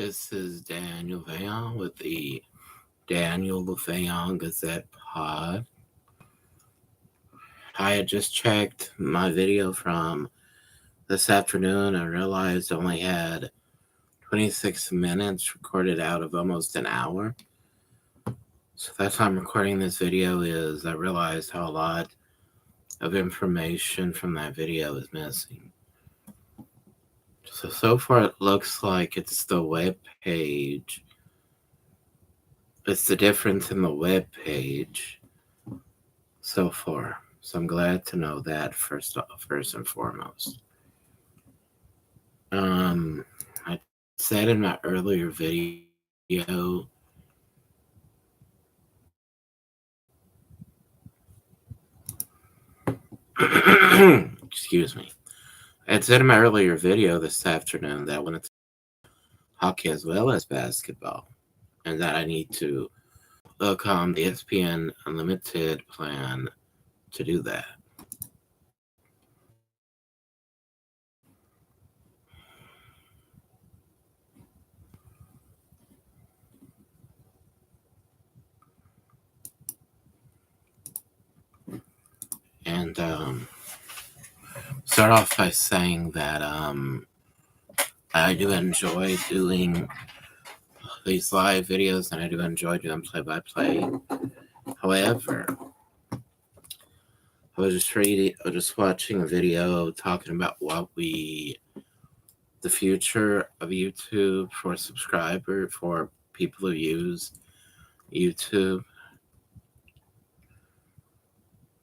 This is Daniel Veillon with the Daniel Veillon Gazette pod. I had just checked my video from this afternoon and realized I only had 26 minutes recorded out of almost an hour. So that's why I'm recording this video is I realized how a lot of information from that video is missing. So far it looks like it's the web page. It's the difference in the web page so far. So I'm glad to know that first and foremost. I said in my earlier video excuse me. I had said in my earlier video this afternoon that when it's hockey as well as basketball, and that I need to look on the ESPN Unlimited plan to do that. And start off by saying that I do enjoy doing these live videos, and I do enjoy doing play-by-play. However, I was just watching a video talking about the future of YouTube for people who use YouTube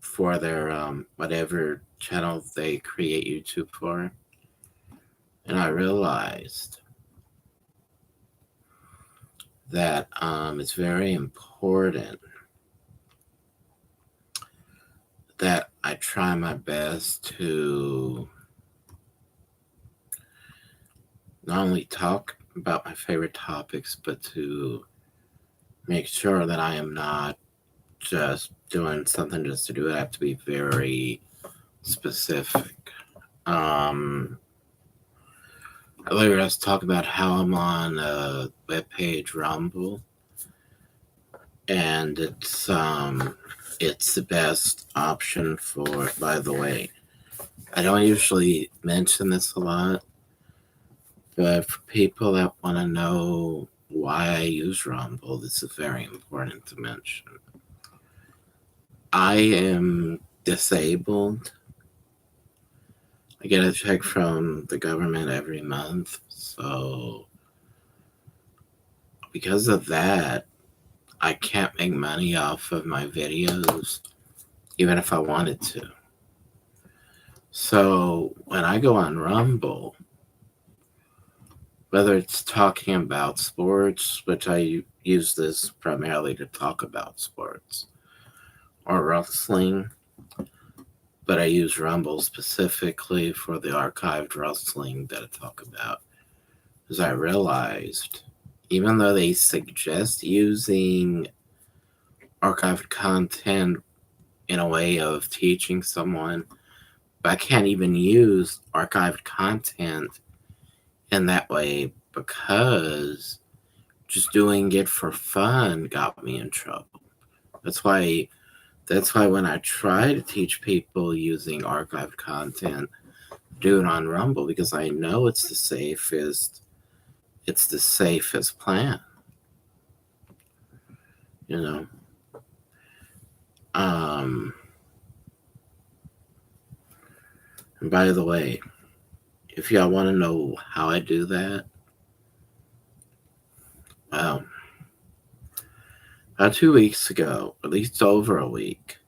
for their whatever channel they create YouTube for. And I realized that it's very important that I try my best to not only talk about my favorite topics, but to make sure that I am not just doing something just to do it. I have to be very specific. Earlier I was talking about how I'm on a webpage Rumble, and it's the best option for, by the way, I don't usually mention this a lot, but for people that want to know why I use Rumble, this is very important to mention. I am disabled. I get a check from the government every month, so because of that, I can't make money off of my videos, even if I wanted to. So when I go on Rumble, whether it's talking about sports, which I use this primarily to talk about sports, or wrestling, but I use Rumble specifically for the archived wrestling that I talk about, because I realized, even though they suggest using archived content in a way of teaching someone, but I can't even use archived content in that way because just doing it for fun got me in trouble. That's why when I try to teach people using archived content, do it on Rumble, because I know it's the safest plan. You know. And by the way, if y'all want to know how I do that, well, about 2 weeks ago, at least over a week,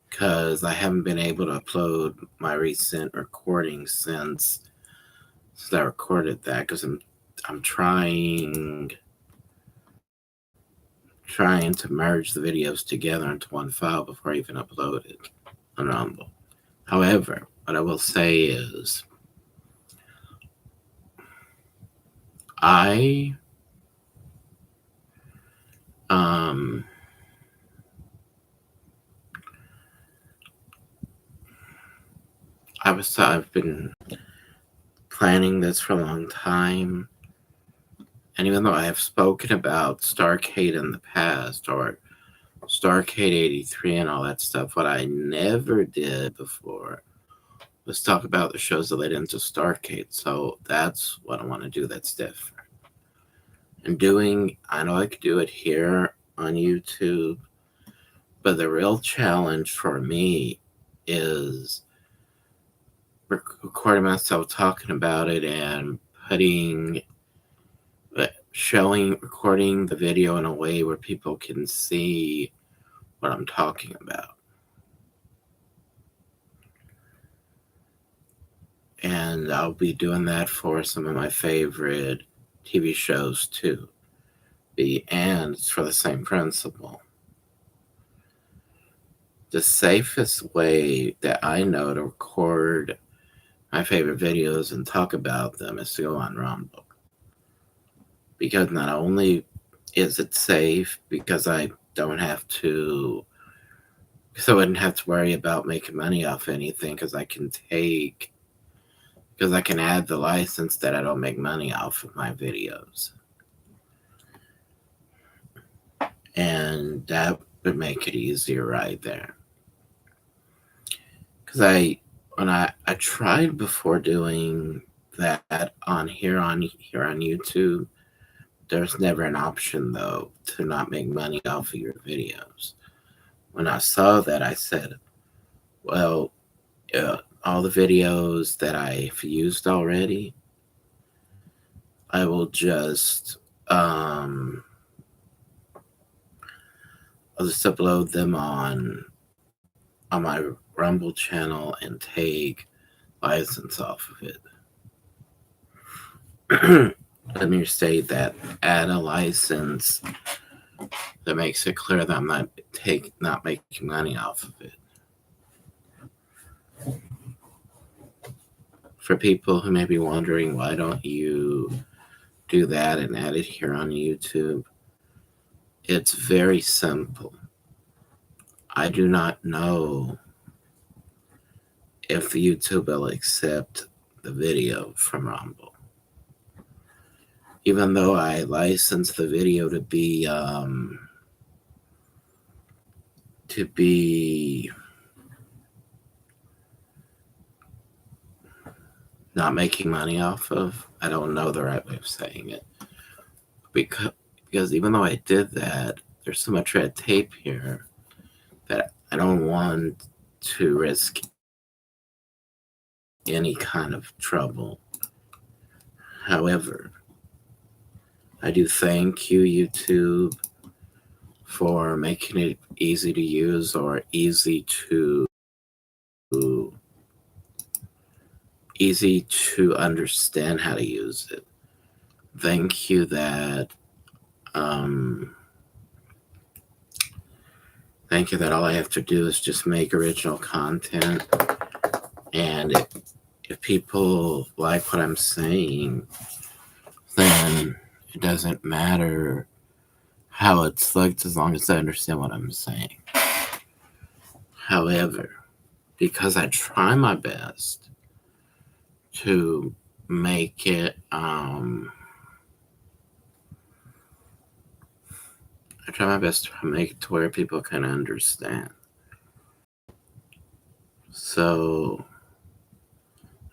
because I haven't been able to upload my recent recordings since I recorded that, because I'm trying to merge the videos together into one file before I even upload it on Rumble. However, what I will say is I've been planning this for a long time, And even though I have spoken about Starcade in the past, or Starcade 83 and all that stuff, what I never did before was talk about the shows that led into Starcade. So that's what I want to do that's different. And I know I could do it here on YouTube, but the real challenge for me is recording myself talking about it and recording the video in a way where people can see what I'm talking about. And I'll be doing that for some of my favorite TV shows too. And it's for the same principle. The safest way that I know to record my favorite videos and talk about them is to go on Rumble. Because not only is it safe, because I wouldn't have to worry about making money off anything, because I can add the license that I don't make money off of my videos. And that would make it easier right there. Because when I tried before doing that on YouTube, there's never an option though to not make money off of your videos. When I saw that, I said, well, all the videos that I've used already, I will just I'll just upload them on my Rumble channel and take license off of it. Let me state that add a license that makes it clear that I'm not making money off of it. For people who may be wondering, why don't you do that and add it here on YouTube? It's very simple. I do not know if YouTube will accept the video from Rumble. Even though I licensed the video to be not making money off of, I don't know the right way of saying it. Because even though I did that, there's so much red tape here that I don't want to risk any kind of trouble. However, I do thank you, YouTube, for making it easy to use or easy to understand how to use it. Thank you that all I have to do is just make original content, and if people like what I'm saying, then it doesn't matter how it's looked as long as I understand what I'm saying. However, because I try my best to make it to where people can understand. So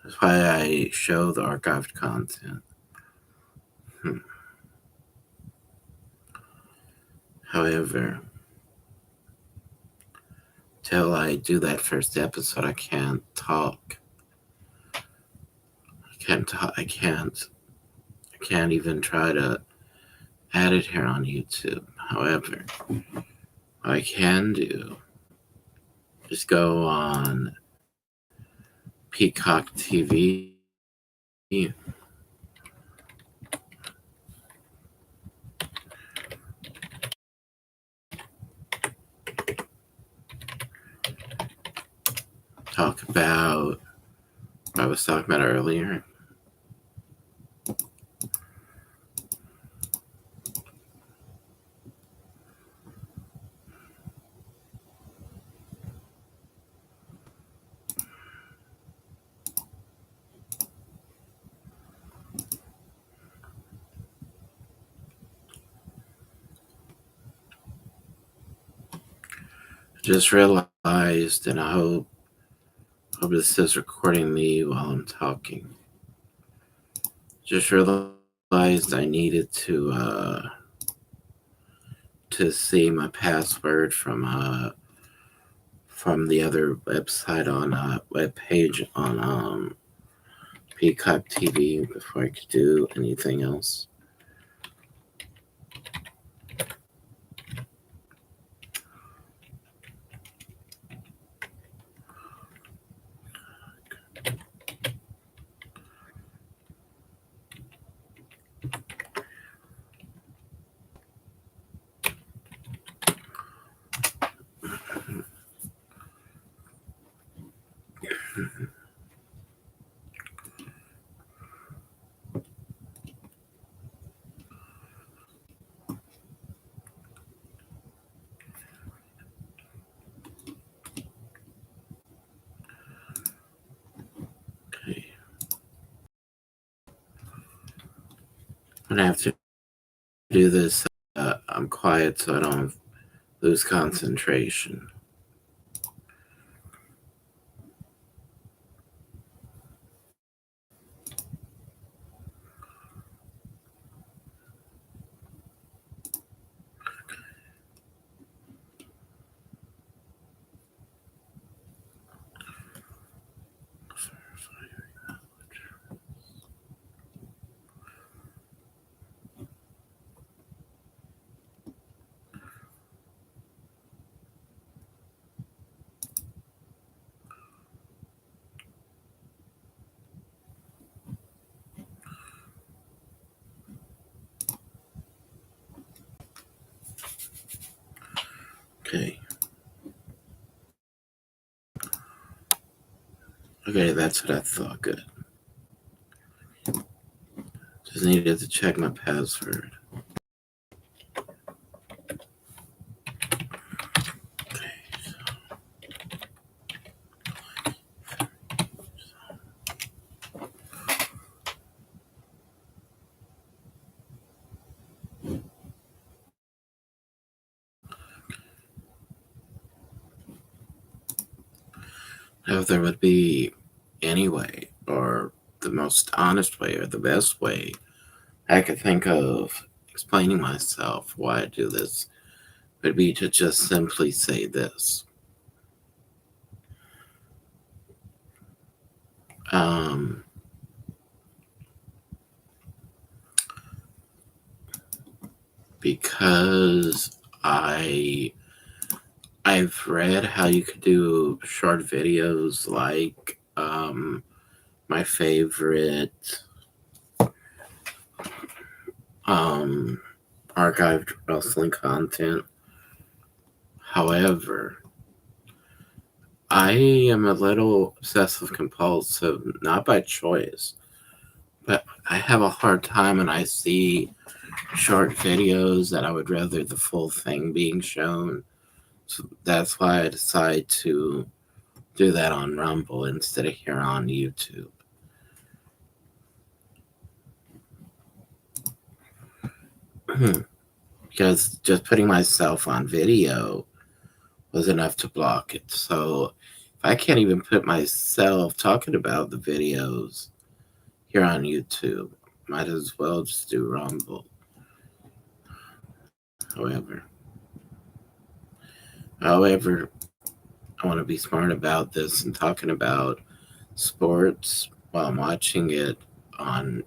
that's why I show the archived content. However, till I do that first episode, I can't talk. I can't even try to add it here on YouTube. However, what I can do is go on Peacock TV. Talk about what I was talking about earlier. Just realized, and I hope this is recording me while I'm talking. Just realized I needed to see my password from the other website on webpage on Peacock TV before I could do anything else. Okay. I'm gonna have to do this. I'm quiet so I don't lose concentration. Okay. Okay, that's what I thought. Good. Just needed to check my password. If there would be any way, or the most honest way, or the best way I could think of explaining myself why I do this, would be to just simply say this. Um, because I've read how you could do short videos like my favorite archived wrestling content. However, I am a little obsessive compulsive, not by choice, but I have a hard time when I see short videos that I would rather the full thing being shown. So that's why I decide to do that on Rumble instead of here on YouTube. Because just putting myself on video was enough to block it. So if I can't even put myself talking about the videos here on YouTube, might as well just do Rumble. However, I want to be smart about this and talking about sports while I'm watching it on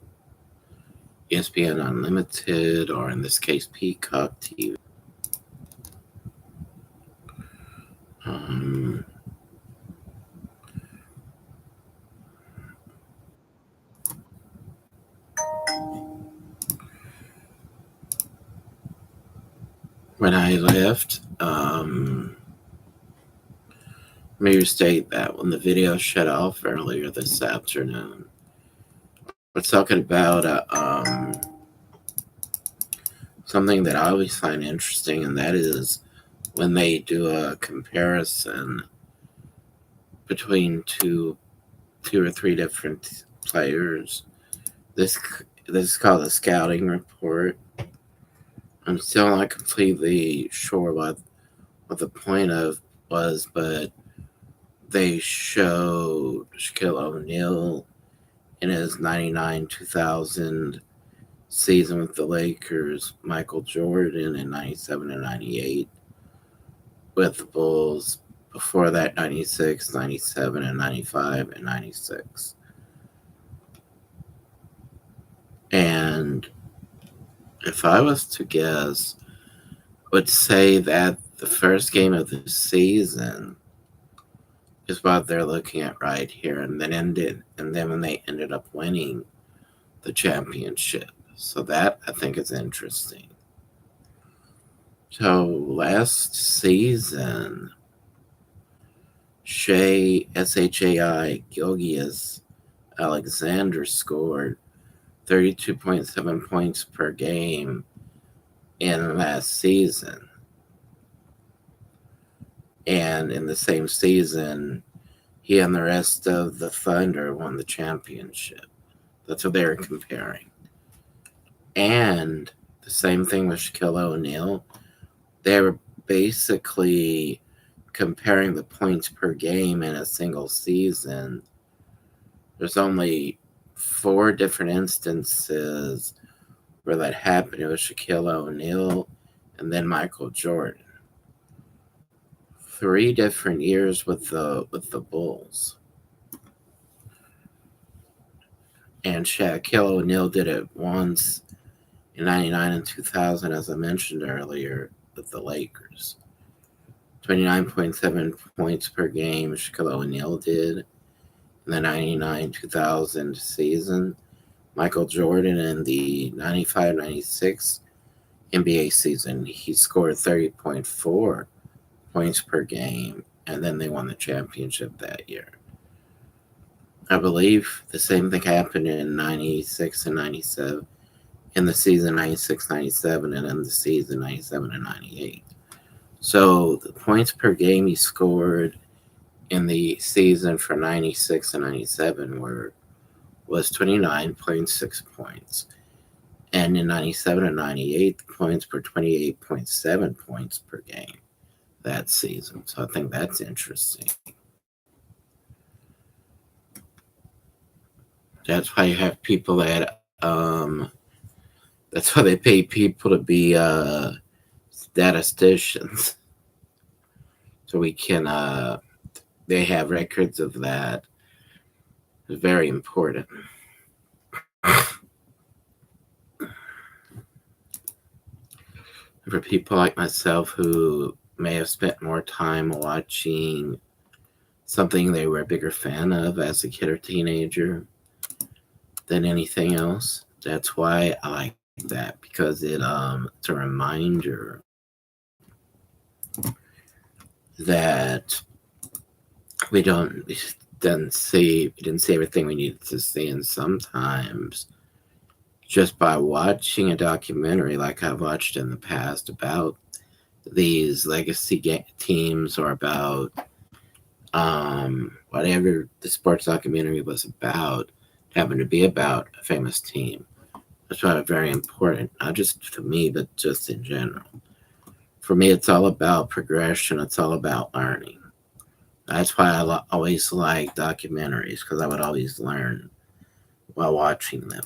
ESPN Unlimited, or in this case, Peacock TV. Um, when I left, let me state that when the video shut off earlier this afternoon, we're talking about something that I always find interesting, and that is when they do a comparison between two or three different players. This is called a scouting report. I'm still not completely sure what the point of was, but they showed Shaquille O'Neal in his 99-2000 season with the Lakers, Michael Jordan in 97 and 98 with the Bulls, before that 96, 97, and 95 and 96. And if I was to guess, would say that the first game of the season is what they're looking at right here, and then when they ended up winning the championship. So that I think is interesting. So last season, Shai Gilgeous Alexander scored 32.7 points per game in last season. And in the same season, he and the rest of the Thunder won the championship. That's what they were comparing. And the same thing with Shaquille O'Neal. They were basically comparing the points per game in a single season. There's only 4 different instances where that happened. It was Shaquille O'Neal and then Michael Jordan. 3 different years with the Bulls. And Shaquille O'Neal did it once in 99 and 2000, as I mentioned earlier, with the Lakers. 29.7 points per game Shaquille O'Neal did in the 99-2000 season. Michael Jordan in the 95-96 NBA season, he scored 30.4 points per game, and then they won the championship that year. I believe the same thing happened in 96 and 97, in the season 96-97, and in the season 97 and 98. So the points per game he scored in the season for 96 and 97 was 29.6 points. And in 97 and 98, the points were 28.7 points per game that season. So I think that's interesting. That's why you have people that that's why they pay people to be statisticians. So we can they have records of that. It's very important. For people like myself who may have spent more time watching something they were a bigger fan of as a kid or teenager than anything else, that's why I like that, because it's a reminder that we didn't see everything we needed to see, and sometimes just by watching a documentary like I've watched in the past about these legacy teams, or about whatever the sports documentary was about, happened to be about a famous team. That's why it's very important, not just to me, but just in general. For me, it's all about progression. It's all about learning. That's why I always like documentaries, because I would always learn while watching them.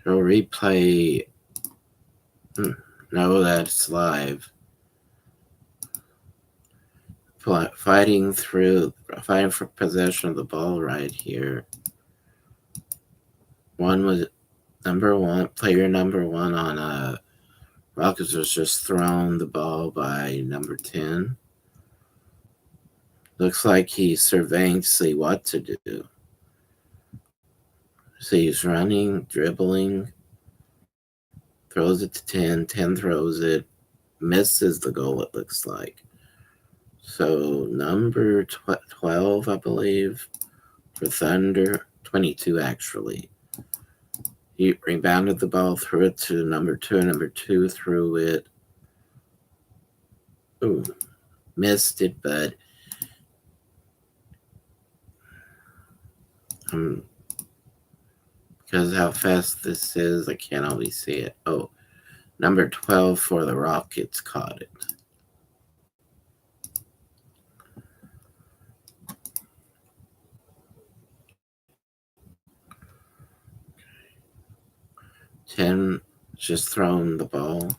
So replay. No, that's live. Fighting for possession of the ball right here. One was player number one on Rockets was just thrown the ball by number 10. Looks like he's surveying to see what to do. So he's running, dribbling, throws it to 10. 10 throws it, misses the goal, it looks like. So number 12, I believe, for Thunder, 22 actually. He rebounded the ball, threw it to number 2. Number 2 threw it. Ooh, missed it, but I'm Because how fast this is, I can't always see it. Oh, number 12 for the Rockets caught it. Ten just thrown the ball.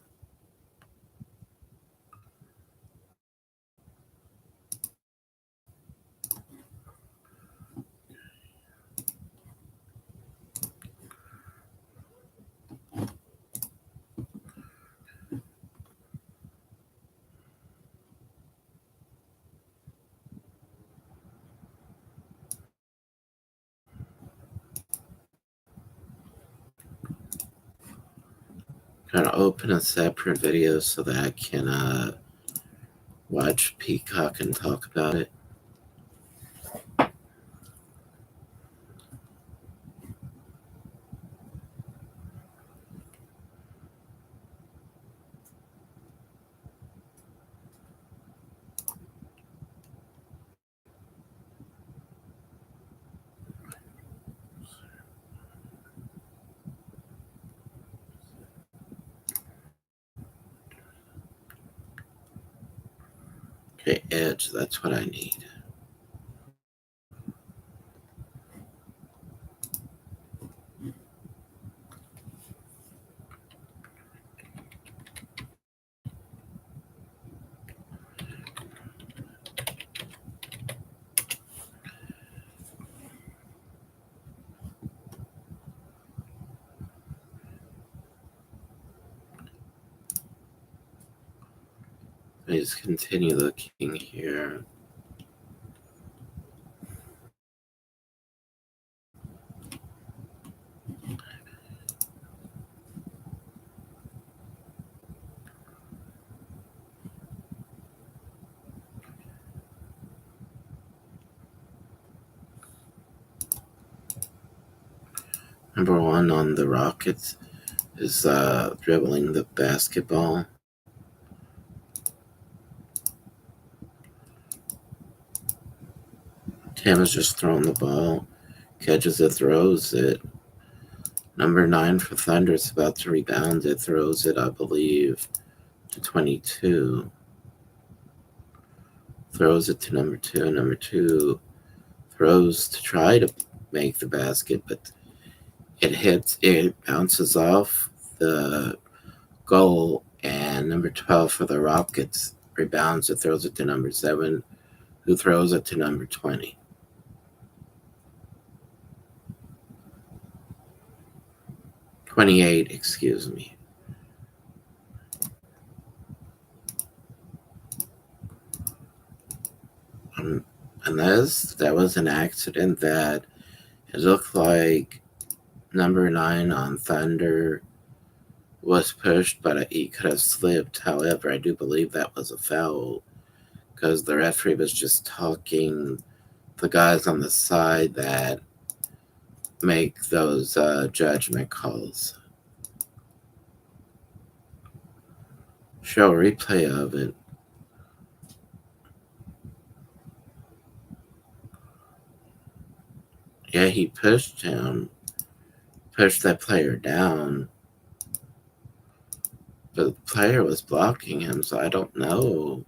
Gonna open a separate video so that I can watch Peacock and talk about it. Okay, edge, that's what I need. Let's continue looking here. Number one on the Rockets is dribbling the basketball. Tam has just thrown the ball, catches it, throws it. Number 9 for Thunder is about to rebound it, throws it, I believe, to 22. Throws it to number 2. Number 2 throws to try to make the basket, but it bounces off the goal, and number 12 for the Rockets rebounds it, throws it to number 7, who throws it to number 20. 28, excuse me. Unless that was an accident, that it looked like number 9 on Thunder was pushed, but he could have slipped. However, I do believe that was a foul because the referee was just talking the guys on the side that make those judgment calls. Show a replay of it. Yeah, he pushed that player down, but the player was blocking him, so I don't know.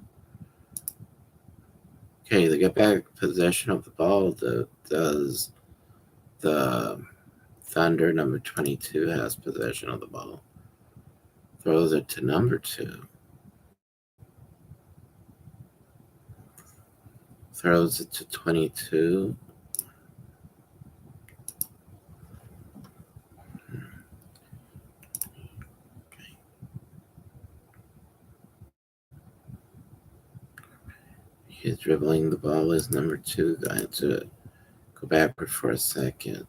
Okay, they get back possession of the ball. Does the Thunder number 22 has possession of the ball? Throws it to number 2. Throws it to 22. He's dribbling the ball as number 2. I had to go backward for a second.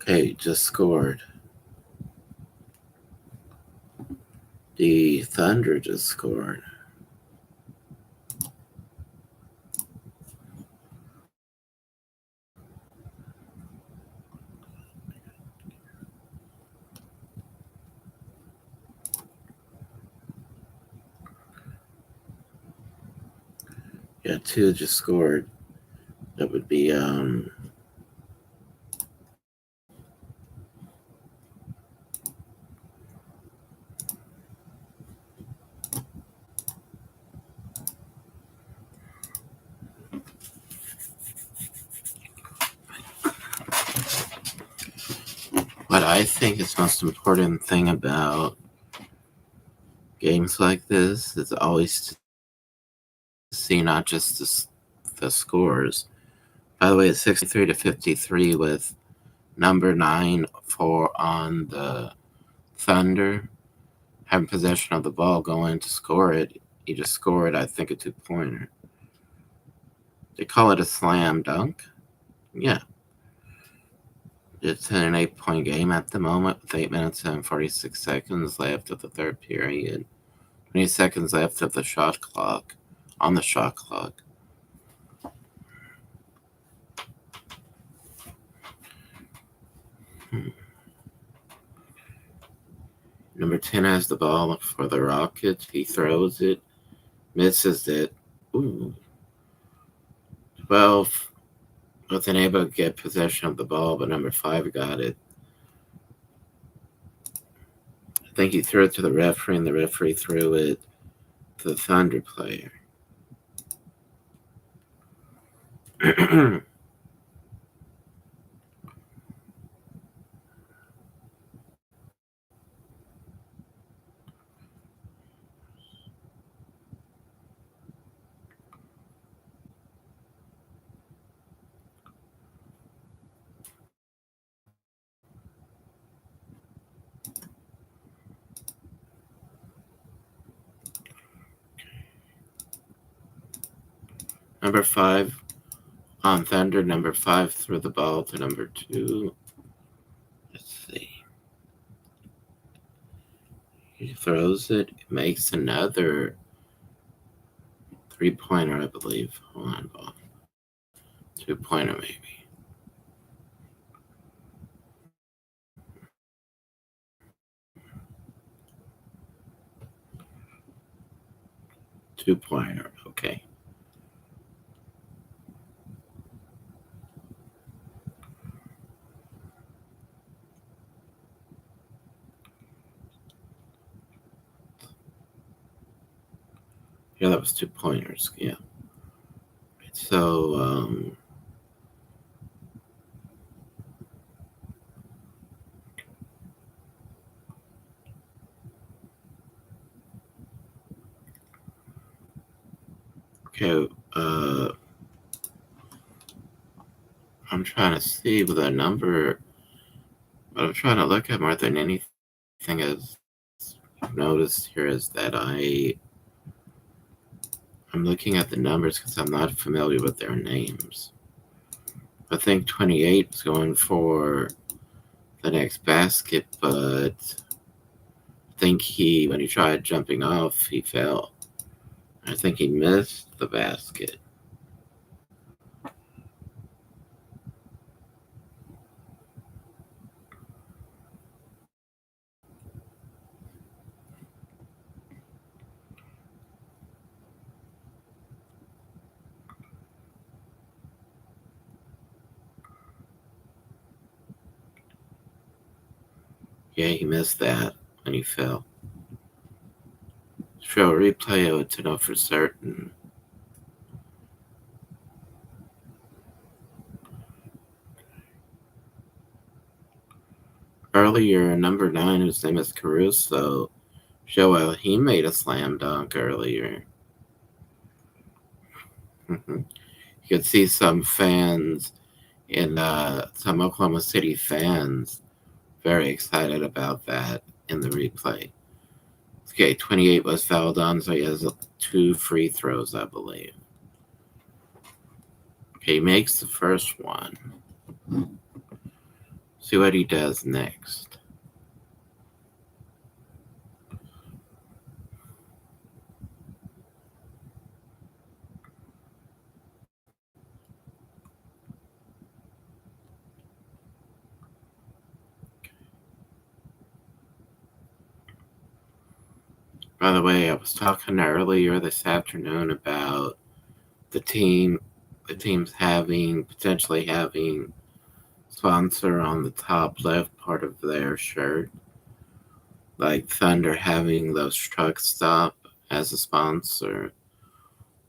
Okay, just scored. The Thunder just scored. Yeah, two just scored. That would be what I think is most important thing about games like this is always to see not just the scores. By the way, it's 63-53 with number 9 for on the Thunder having possession of the ball, going to score it. He just scored, I think, a 2-pointer. They call it a slam dunk. Yeah. It's an 8-point game at the moment with 8 minutes and 46 seconds left of the third period. 20 seconds left of the shot clock, on the shot clock. Number 10 has the ball for the Rockets. He throws it, misses it. Ooh. 12 wasn't able to get possession of the ball, but number 5 got it. I think he threw it to the referee, and the referee threw it to the Thunder player. Number 5 on Thunder, number 5 threw the ball to number 2. Let's see. He throws it, makes another 3-pointer, I believe. Hold on, ball. 2-pointer, maybe. Two-pointer, okay. Yeah, that was 2-pointers. Yeah. So, okay. I'm trying to see with a number. What I'm trying to look at more than anything is noticed here is that I'm looking at the numbers because I'm not familiar with their names. I think 28 was going for the next basket, but I think when he tried jumping off, he fell. I think he missed the basket. Yeah, he missed that when he fell. Show a replay to know for certain. Earlier, number 9, whose name is Caruso, Joel, he made a slam dunk earlier. You could see some fans some Oklahoma City fans very excited about that in the replay. Okay, 28 was fouled on, so he has 2 free throws, I believe. Okay, he makes the first one. See what he does next. By the way, I was talking earlier this afternoon about the team's potentially having sponsor on the top left part of their shirt, like Thunder having those truck stop as a sponsor,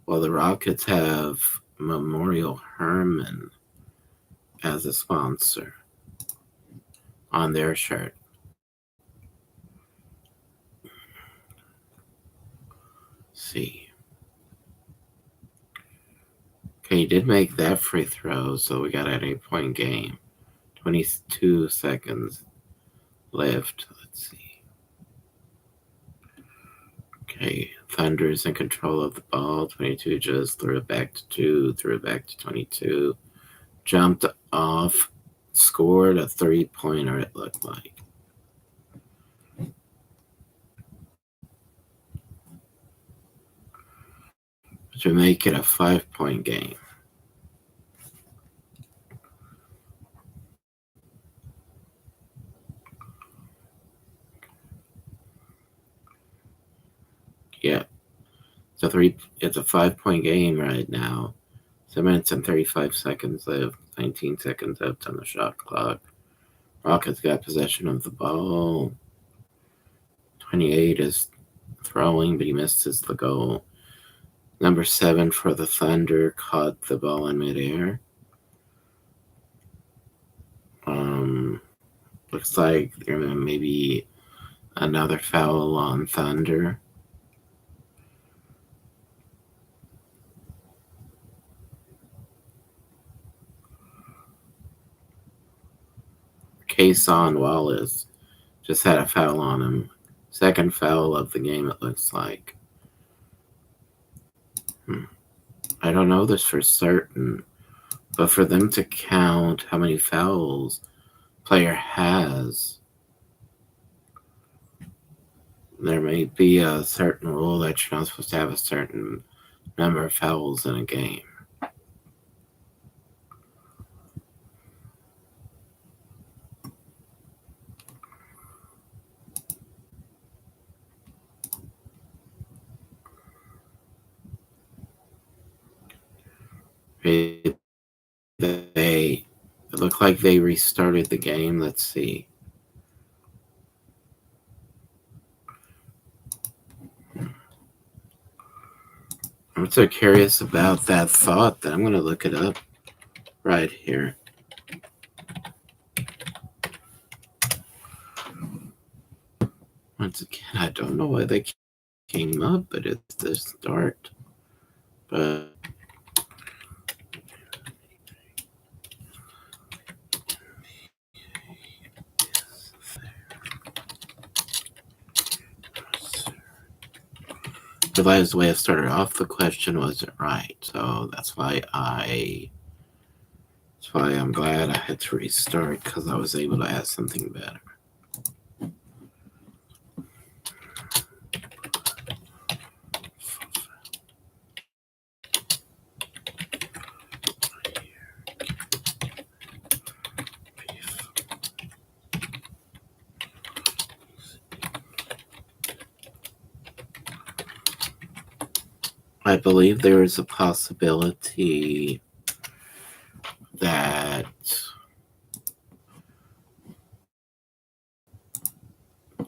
while the Rockets have Memorial Herman as a sponsor on their shirt. See. Okay, he did make that free throw, so we got an 8-point game. 22 seconds left. Let's see. Okay, Thunder's in control of the ball. 22 just threw it back to 2, threw it back to 22. Jumped off, scored a 3-pointer, it looked like. To make it a 5-point game. Yeah. It's a 5-point game right now. 7 minutes and 35 seconds left. 19 seconds left on the shot clock. Rockets got possession of the ball. 28 is throwing, but he misses the goal. Number 7 for the Thunder caught the ball in midair. Looks like there may be another foul on Thunder. Kason Wallace just had a foul on him. Second foul of the game, it looks like. I don't know this for certain, but for them to count how many fouls player has, there may be a certain rule that you're not supposed to have a certain number of fouls in a game. It looked like they restarted the game. Let's see. I'm so curious about that thought that I'm going to look it up right here. Once again, I don't know why they came up, but it's the start. But realized the way I started off the question wasn't right, so that's why I'm glad I had to restart, because I was able to ask something better. I believe there is a possibility that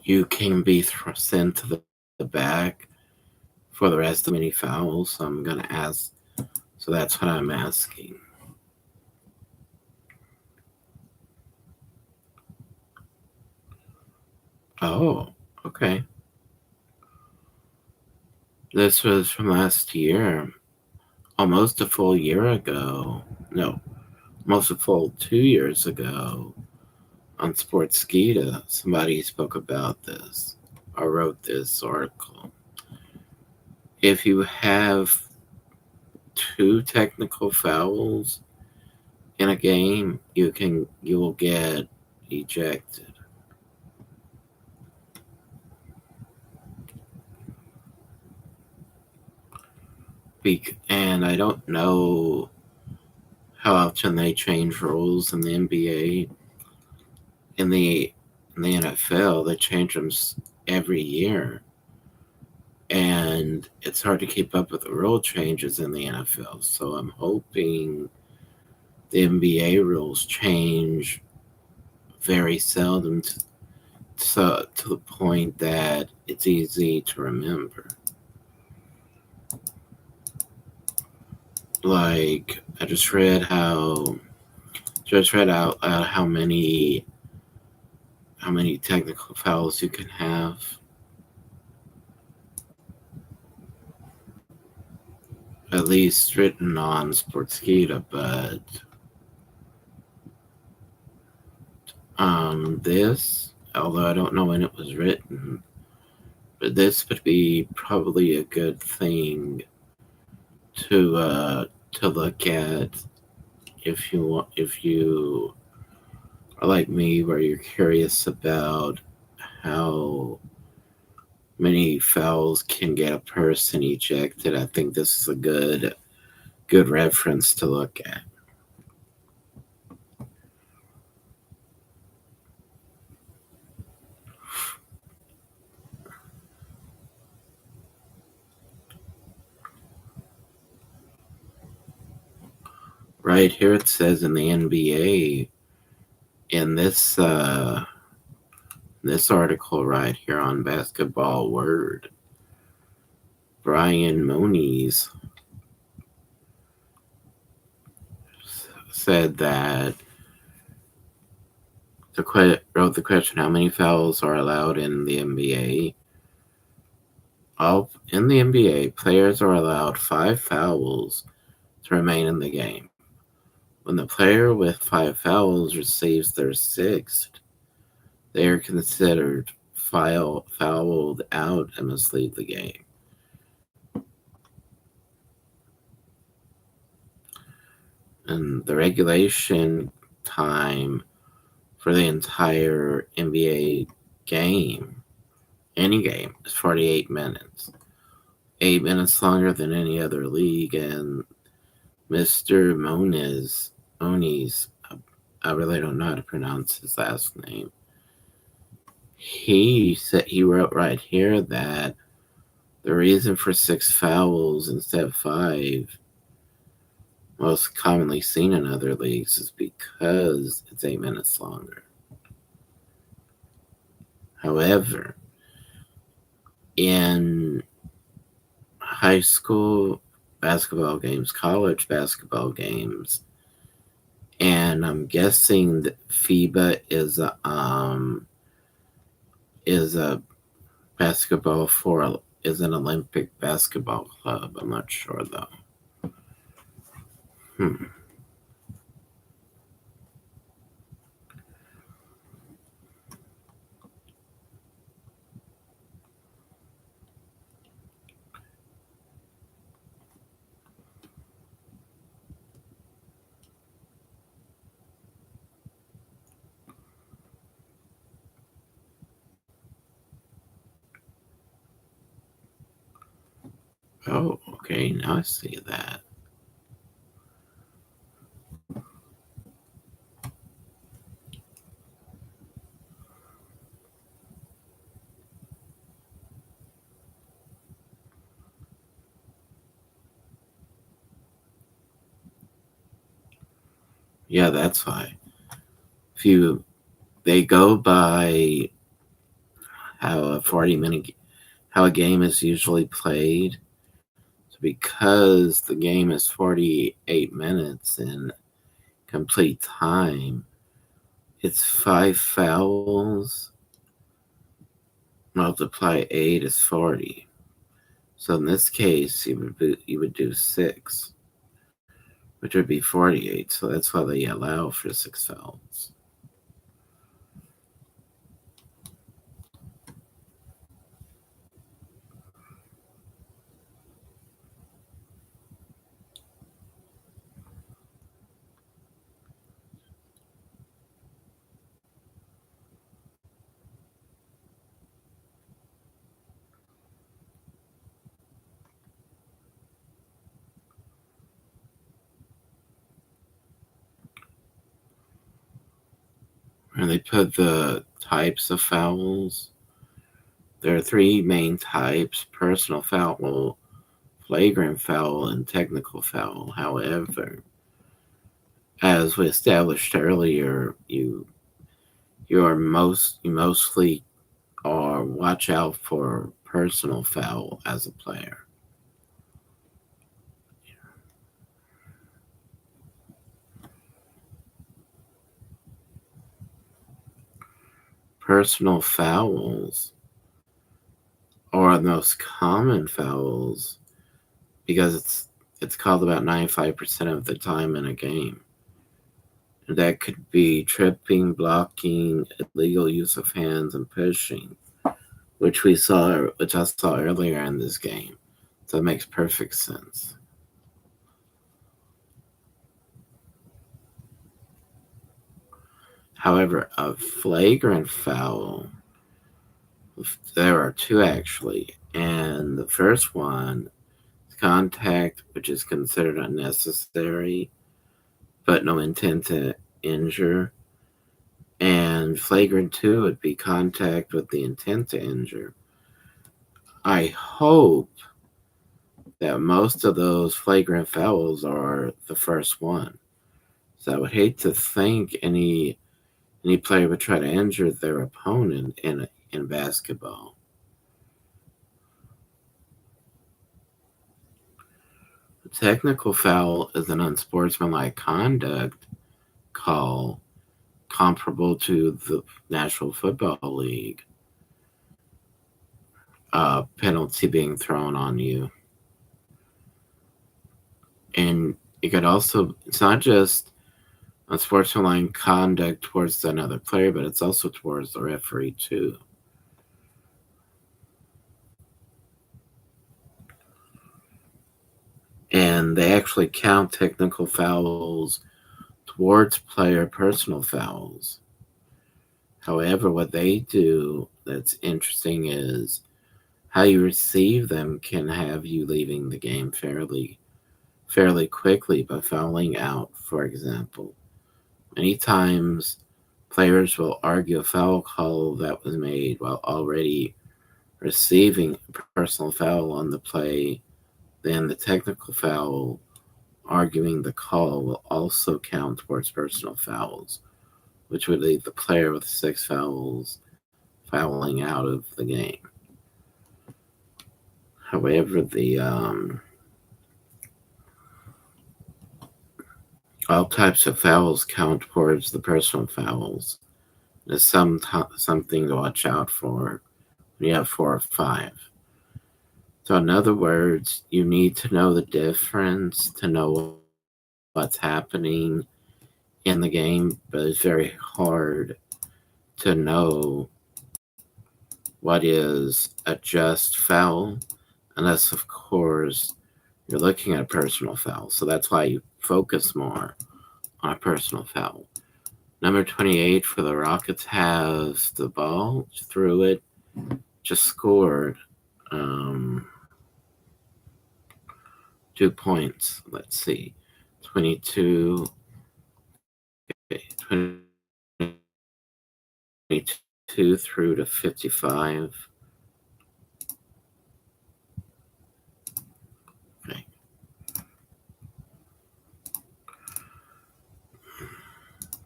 you can be sent to the back for the rest of many fouls. So I'm going to ask. So that's what I'm asking. Oh, okay. This was from last year, almost a full year ago. No, almost a full 2 years ago on Sportskeeda. Somebody spoke about this or wrote this article. If you have 2 technical fouls in a game, you will get ejected. And I don't know how often they change rules in the NBA. In the NFL, they change them every year. and it's hard to keep up with the rule changes in the NFL. So I'm hoping the NBA rules change very seldom to the point that it's easy to remember. Like I just read out how many technical fouls you can have. At least written on Sportskeeda, but this, although I don't know when it was written, but this would be probably a good thing to look at if you are like me, where you're curious about how many fouls can get a person ejected. I think this is a good reference to look at. Right here it says in the NBA, in this article right here on Basketball Word, Brian Moniz said that wrote the question, how many fouls are allowed in the NBA? In the NBA, players are allowed 5 fouls to remain in the game. When the player with 5 fouls receives their sixth, they are considered fouled out and must leave the game. And the regulation time for the entire NBA game, any game, is 48 minutes. 8 minutes longer than any other league. And Mr. Moniz, I really don't know how to pronounce his last name. He wrote right here that the reason for 6 fouls instead of 5, most commonly seen in other leagues, is because it's 8 minutes longer. However, in high school basketball games, college basketball games, and I'm guessing that FIBA is is an Olympic basketball club. I'm not sure though. Oh, okay. Now I see that. Yeah, that's why. They go by how how a game is usually played. So because the game is 48 minutes in complete time, it's 5 fouls multiply 8 is 40. So in this case, you would do 6, which would be 48. So that's why they allow for 6 fouls. And they put the types of fouls. There are three main types: personal foul, flagrant foul, and technical foul. However, as we established earlier, you mostly or watch out for personal foul as a player. Personal fouls are the most common fouls because it's called about 95% of the time in a game. That could be tripping, blocking, illegal use of hands, and pushing, which I saw earlier in this game. So it makes perfect sense. However, a flagrant foul, there are two actually, and the first one is contact, which is considered unnecessary, but no intent to injure. And flagrant two would be contact with the intent to injure. I hope that most of those flagrant fouls are the first one. So I would hate to think any player would try to injure their opponent in basketball. A technical foul is an unsportsmanlike conduct call comparable to the National Football League penalty being thrown on you. And it could also, it's not just unsportsmanlike conduct towards another player, but it's also towards the referee too. And they actually count technical fouls towards player personal fouls. However, what they do that's interesting is how you receive them can have you leaving the game fairly quickly by fouling out, for example. Many times players will argue a foul call that was made while already receiving a personal foul on the play. Then the technical foul arguing the call will also count towards personal fouls, which would leave the player with 6 fouls fouling out of the game. However, the all types of fouls count towards the personal fouls. There's something to watch out for when you have 4 or 5. So, in other words, you need to know the difference to know what's happening in the game, but it's very hard to know what is a just foul, unless, of course, you're looking at a personal foul. So that's why you focus more on a personal foul. Number 28 for the Rockets has the ball, threw it, just scored 2 points. Let's see. 22, okay, 22 through to 55. Okay.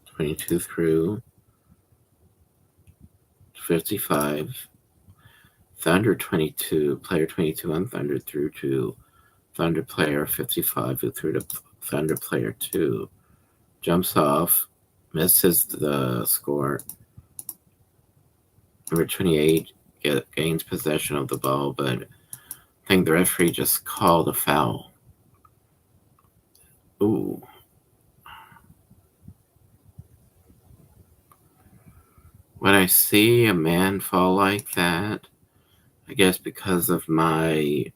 22 through 55. Thunder 22, player 22 on Thunder through to Thunder player 55 who threw to Thunder player 2. Jumps off, misses the score. Number 28 gains possession of the ball, but I think the referee just called a foul. Ooh. When I see a man fall like that, I guess because of my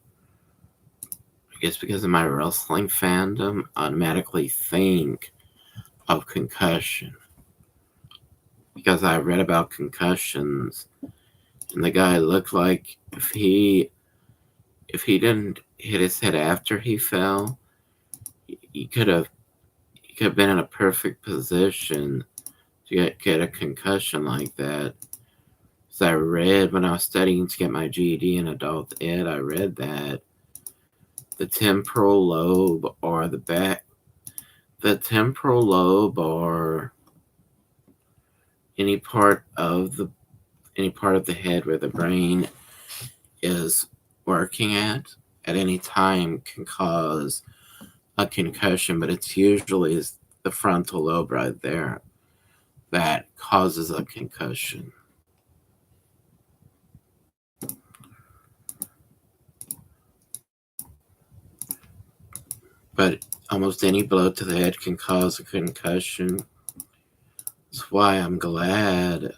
wrestling fandom, I automatically think of concussion. Because I read about concussions, and the guy looked like if he didn't hit his head after he fell, he could have been in a perfect position to get a concussion like that. So I read when I was studying to get my GED in adult ed, I read that the temporal lobe or the temporal lobe or any part of the head where the brain is working at any time can cause a concussion, but it's usually the frontal lobe right there that causes a concussion. But almost any blow to the head can cause a concussion. That's why I'm glad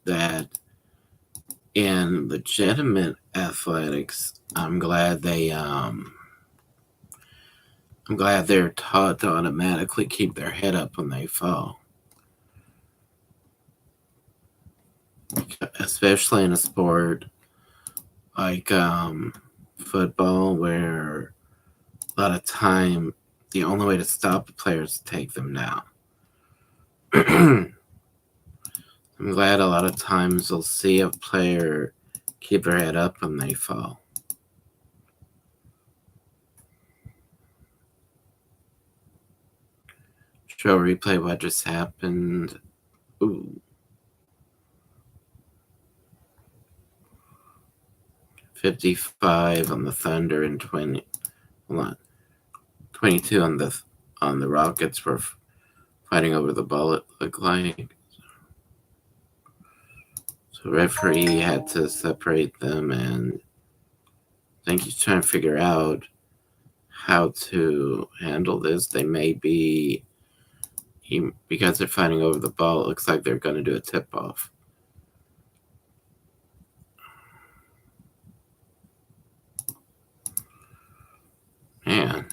that in legitimate athletics, I'm glad they're taught to automatically keep their head up when they fall. Especially in a sport like football, where a lot of time the only way to stop the player is to take them down. I'm glad a lot of times you'll see a player keep their head up when they fall. Show replay what just happened. Ooh. 55 on the Thunder and 22 on the Rockets were fighting over the ball, it looked like. So referee had to separate them, and I think he's trying to figure out how to handle this. They may be, because they're fighting over the ball, it looks like they're going to do a tip-off. Man.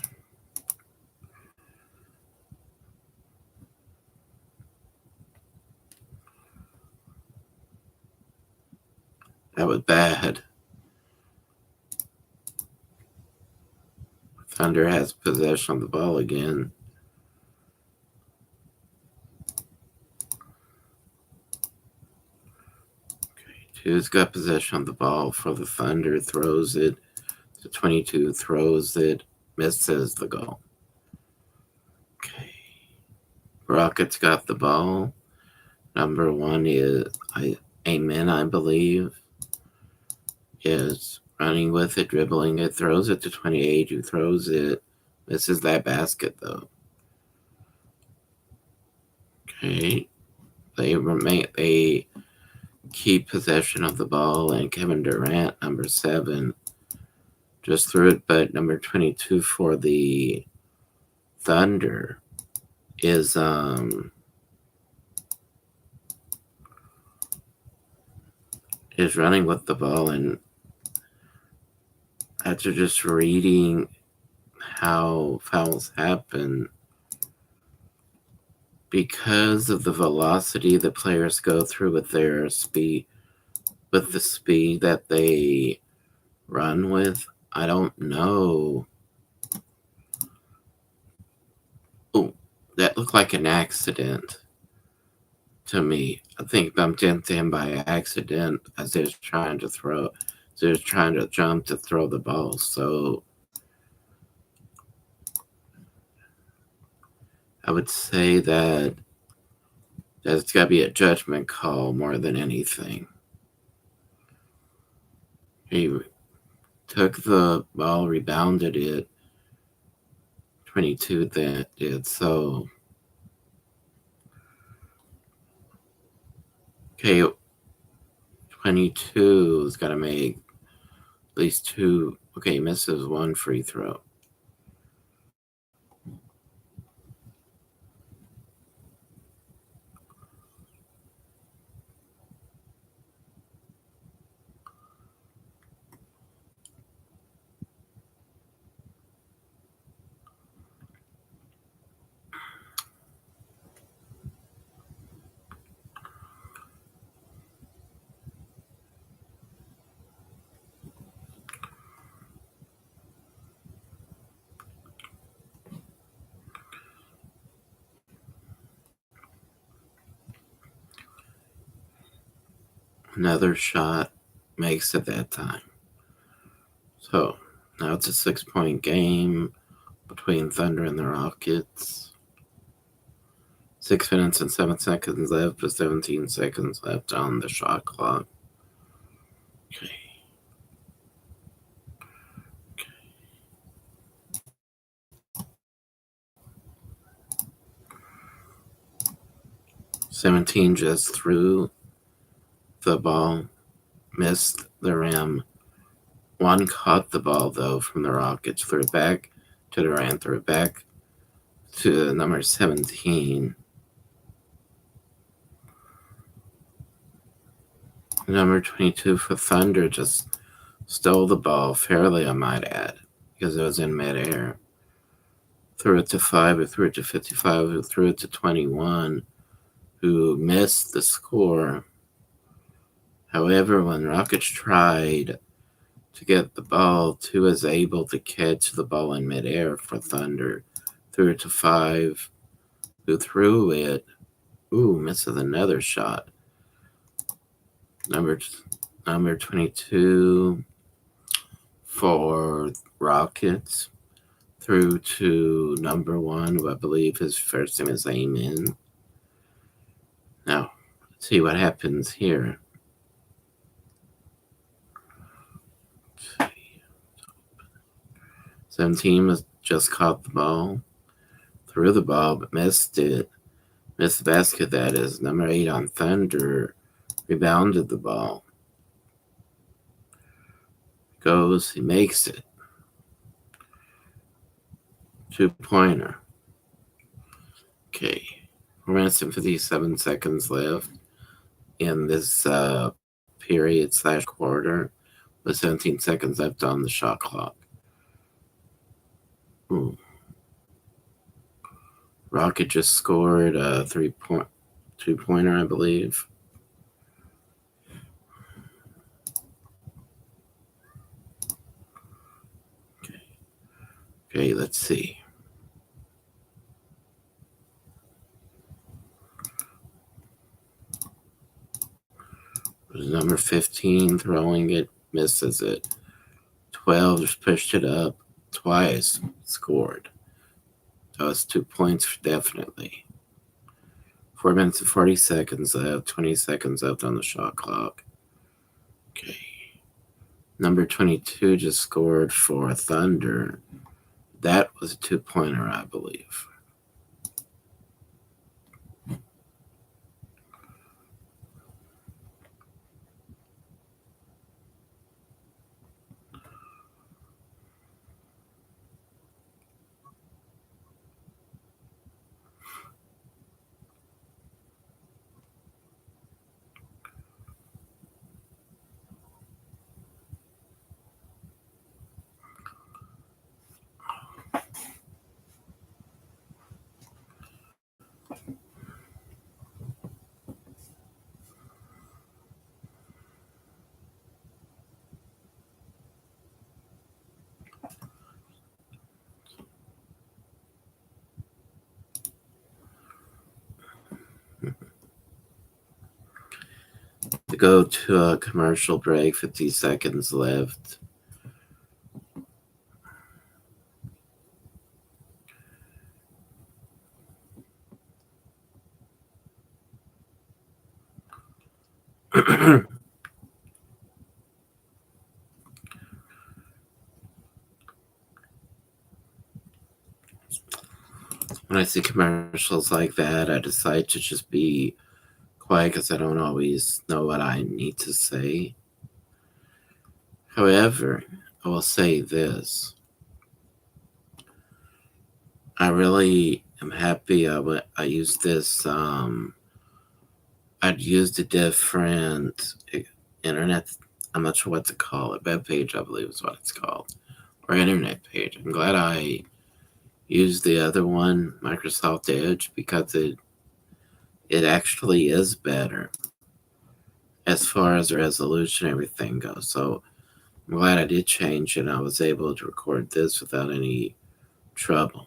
That was bad. Thunder has possession of the ball again. Two's got possession of the ball for the Thunder, throws it. The 22 throws it, misses the goal. Okay. Rockets got the ball. Number one is Amen, I believe, is running with it, dribbling it, throws it to 28, who throws it, misses that basket though. Okay. They keep possession of the ball, and Kevin Durant, number 7, just threw it, but number 22 for the Thunder is running with the ball, and after just reading how fouls happen, because of the velocity the players go through with their speed, with the speed that they run with, I don't know. Oh, that looked like an accident to me. I think bumped into him by accident as he was trying to jump to throw the ball. So I would say that it's got to be a judgment call more than anything. He took the ball, rebounded it. 22 that did so. Okay, 22 is got to make at least 2. Okay, misses 1 free throw. Another shot makes it that time. So now it's a 6-point game between Thunder and the Rockets. 6 minutes and 7 seconds left with 17 seconds left on the shot clock. Okay. 17 just threw the ball, missed the rim. One caught the ball, though, from the Rockets, threw it back to Durant, threw it back to number 17. Number 22 for Thunder just stole the ball fairly, I might add, because it was in midair. Threw it to 5, who threw it to 55, who threw it to 21, who missed the score. However, when Rockets tried to get the ball, 2 was able to catch the ball in midair for Thunder. Threw it to 5, who threw it. Misses another shot. Number 22 for Rockets. Through to number 1, who I believe his first name is Amen. Now, let's see what happens here. 17 was just caught the ball, threw the ball, but missed it. Missed the basket, that is. Number 8 on Thunder rebounded the ball. Goes, he makes it. 2-pointer. Okay. 4 minutes and 57 seconds left in this period/quarter with 17 seconds left on the shot clock. Rocket just scored a 2-pointer, I believe. Okay, let's see. Number 15 throwing it, misses it. 12 just pushed it up twice, scored. So it's 2 points definitely. 4 minutes and 40 seconds left, 20 seconds left on the shot clock. Okay. Number 22 just scored for Thunder. That was a 2-pointer, I believe. To go to a commercial break, 50 seconds left. When I see commercials like that, I decide to just be quiet because I don't always know what I need to say. However, I will say this. I really am happy I used this. I'd used a different internet, I'm not sure what to call it, webpage, I believe is what it's called, or internet page. I'm glad I used the other one, Microsoft Edge, because it actually is better as far as the resolution and everything goes. So I'm glad I did change it. I was able to record this without any trouble.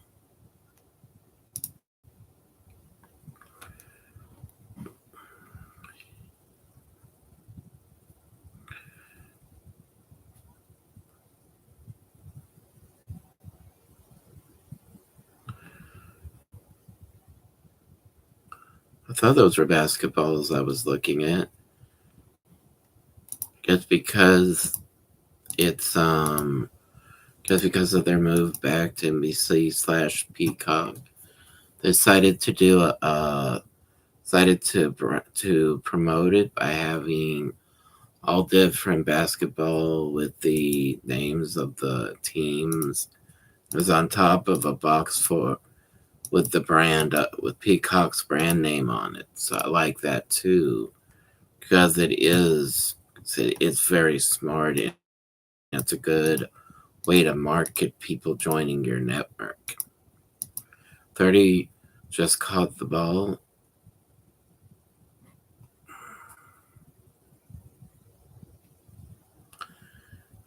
I thought those were basketballs I was looking at. Just it's because of their move back to NBC/Peacock, they decided to do decided to promote it by having all different basketball with the names of the teams. It was on top of a box with the brand with Peacock's brand name on it. So I like that too because it's very smart and it's a good way to market people joining your network. 30 just caught the ball.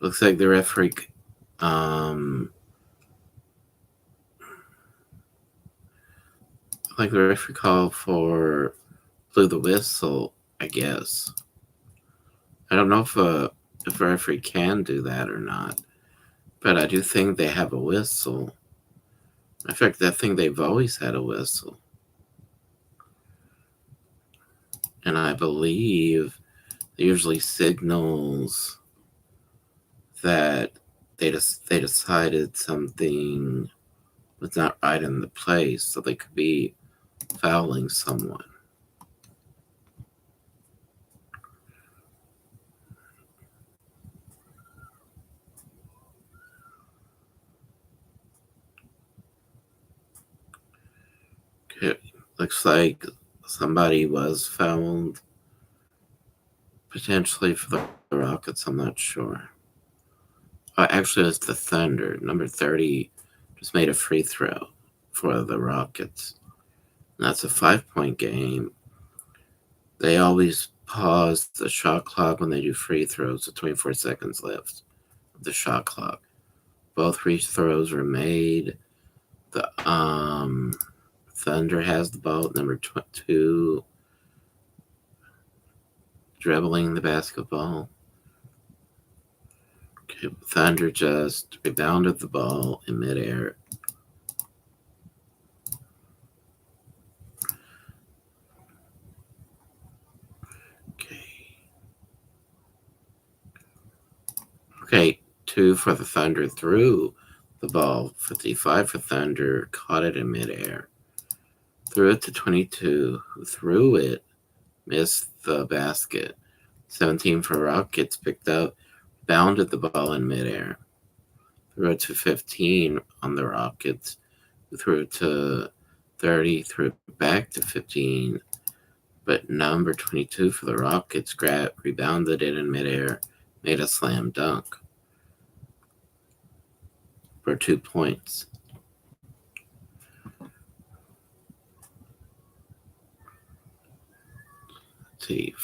Looks like the referee called for blew the whistle, I guess. I don't know if a referee can do that or not, but I do think they have a whistle. In fact, I think they've always had a whistle. And I believe it usually signals that they decided something was not right in the play, so they could be fouling someone. Okay, looks like somebody was fouled, potentially for the Rockets. I'm not sure. Actually, it's the Thunder. Number 30 just made a free throw for the Rockets. And that's a 5-point game. They always pause the shot clock when they do free throws with 24 seconds left of the shot clock. Both free throws were made. The Thunder has the ball at number 2, dribbling the basketball. Okay, Thunder just rebounded the ball in midair. Okay, 2 for the Thunder threw the ball. 55 for Thunder, caught it in midair. Threw it to 22, who threw it, missed the basket. 17 for Rockets, picked up, bounded the ball in midair. Threw it to 15 on the Rockets, who threw it to 30, threw it back to 15. But number 22 for the Rockets rebounded it in midair, made a slam dunk for 2 points. Let's see,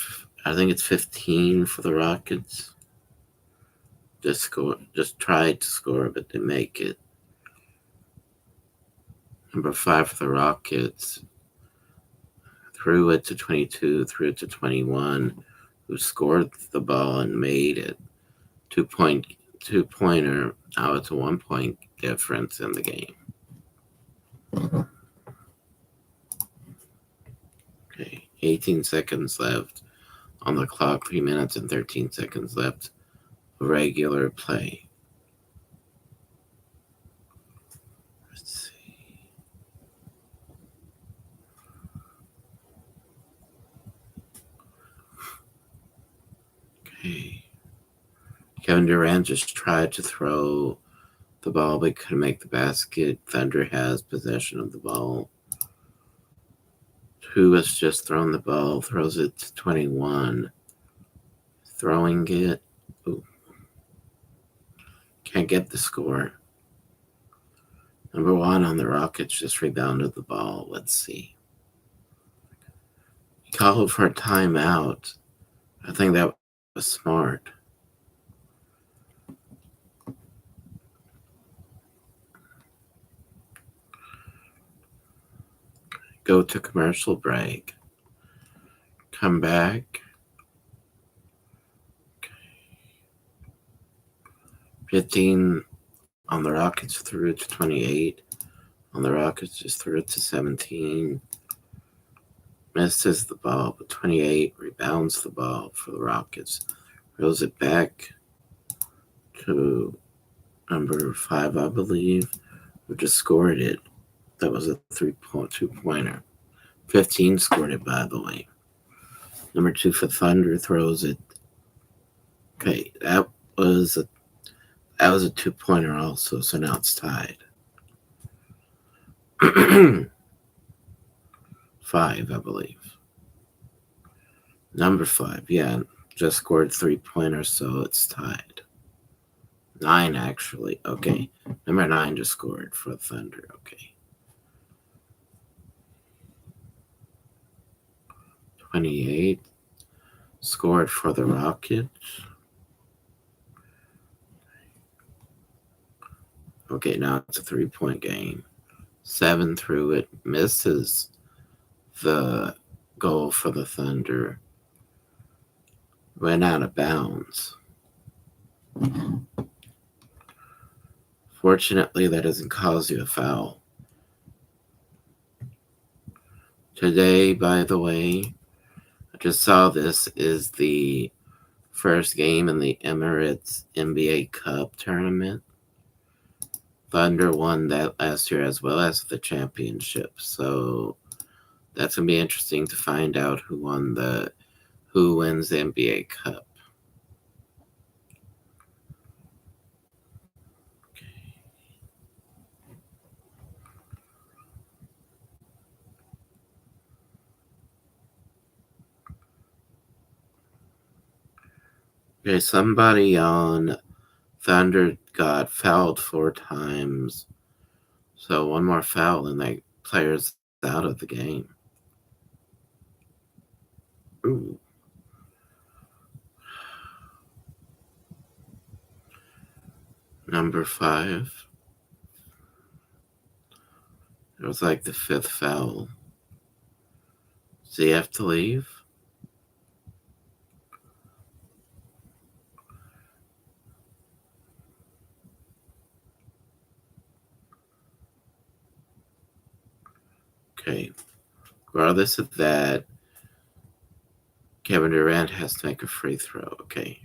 I think it's 15 for the Rockets. Just tried to score, but didn't make it. Number 5 for the Rockets threw it to 22, threw it to 21, who scored the ball and made it. 2-pointer. Now it's a 1-point difference in the game. Okay, 18 seconds left on the clock, 3 minutes and 13 seconds left. Regular play. Let's see. Okay. Kevin Durant just tried to throw the ball, but couldn't make the basket. Thunder has possession of the ball. Who has just thrown the ball, throws it to 21. Throwing it. Ooh. Can't get the score. Number 1 on the Rockets just rebounded the ball. Let's see. He called for a timeout. I think that was smart. Go to commercial break. Come back. Okay. 15 on the Rockets threw it to 28. On the Rockets just threw it to 17. misses the ball, but 28 rebounds the ball for the Rockets, throws it back to number 5, I believe, who just scored it. That was a 2-pointer. 15 scored it, by the way. Number 2 for Thunder throws it. Okay, that was a 2-pointer also, so now it's tied. 5, I believe. Number 5, yeah, just scored 3-pointers, so it's tied. 9, actually. Okay, number 9 just scored for Thunder. Okay. 28 scored for the Rockets. Okay, now it's a 3-point game. 7 threw it, misses the goal for the Thunder. Went out of bounds. Fortunately, that doesn't cause you a foul. Today, by the way, I just saw this is the first game in the Emirates NBA Cup tournament. Thunder won that last year as well as the championship. So that's gonna be interesting to find out who wins the NBA Cup. Okay, somebody on Thunder got fouled 4 times. So one more foul and that player's out of the game. Ooh. Number 5. It was like the 5th foul. Does he have to leave? Okay. Regardless of that, Kevin Durant has to make a free throw. Okay.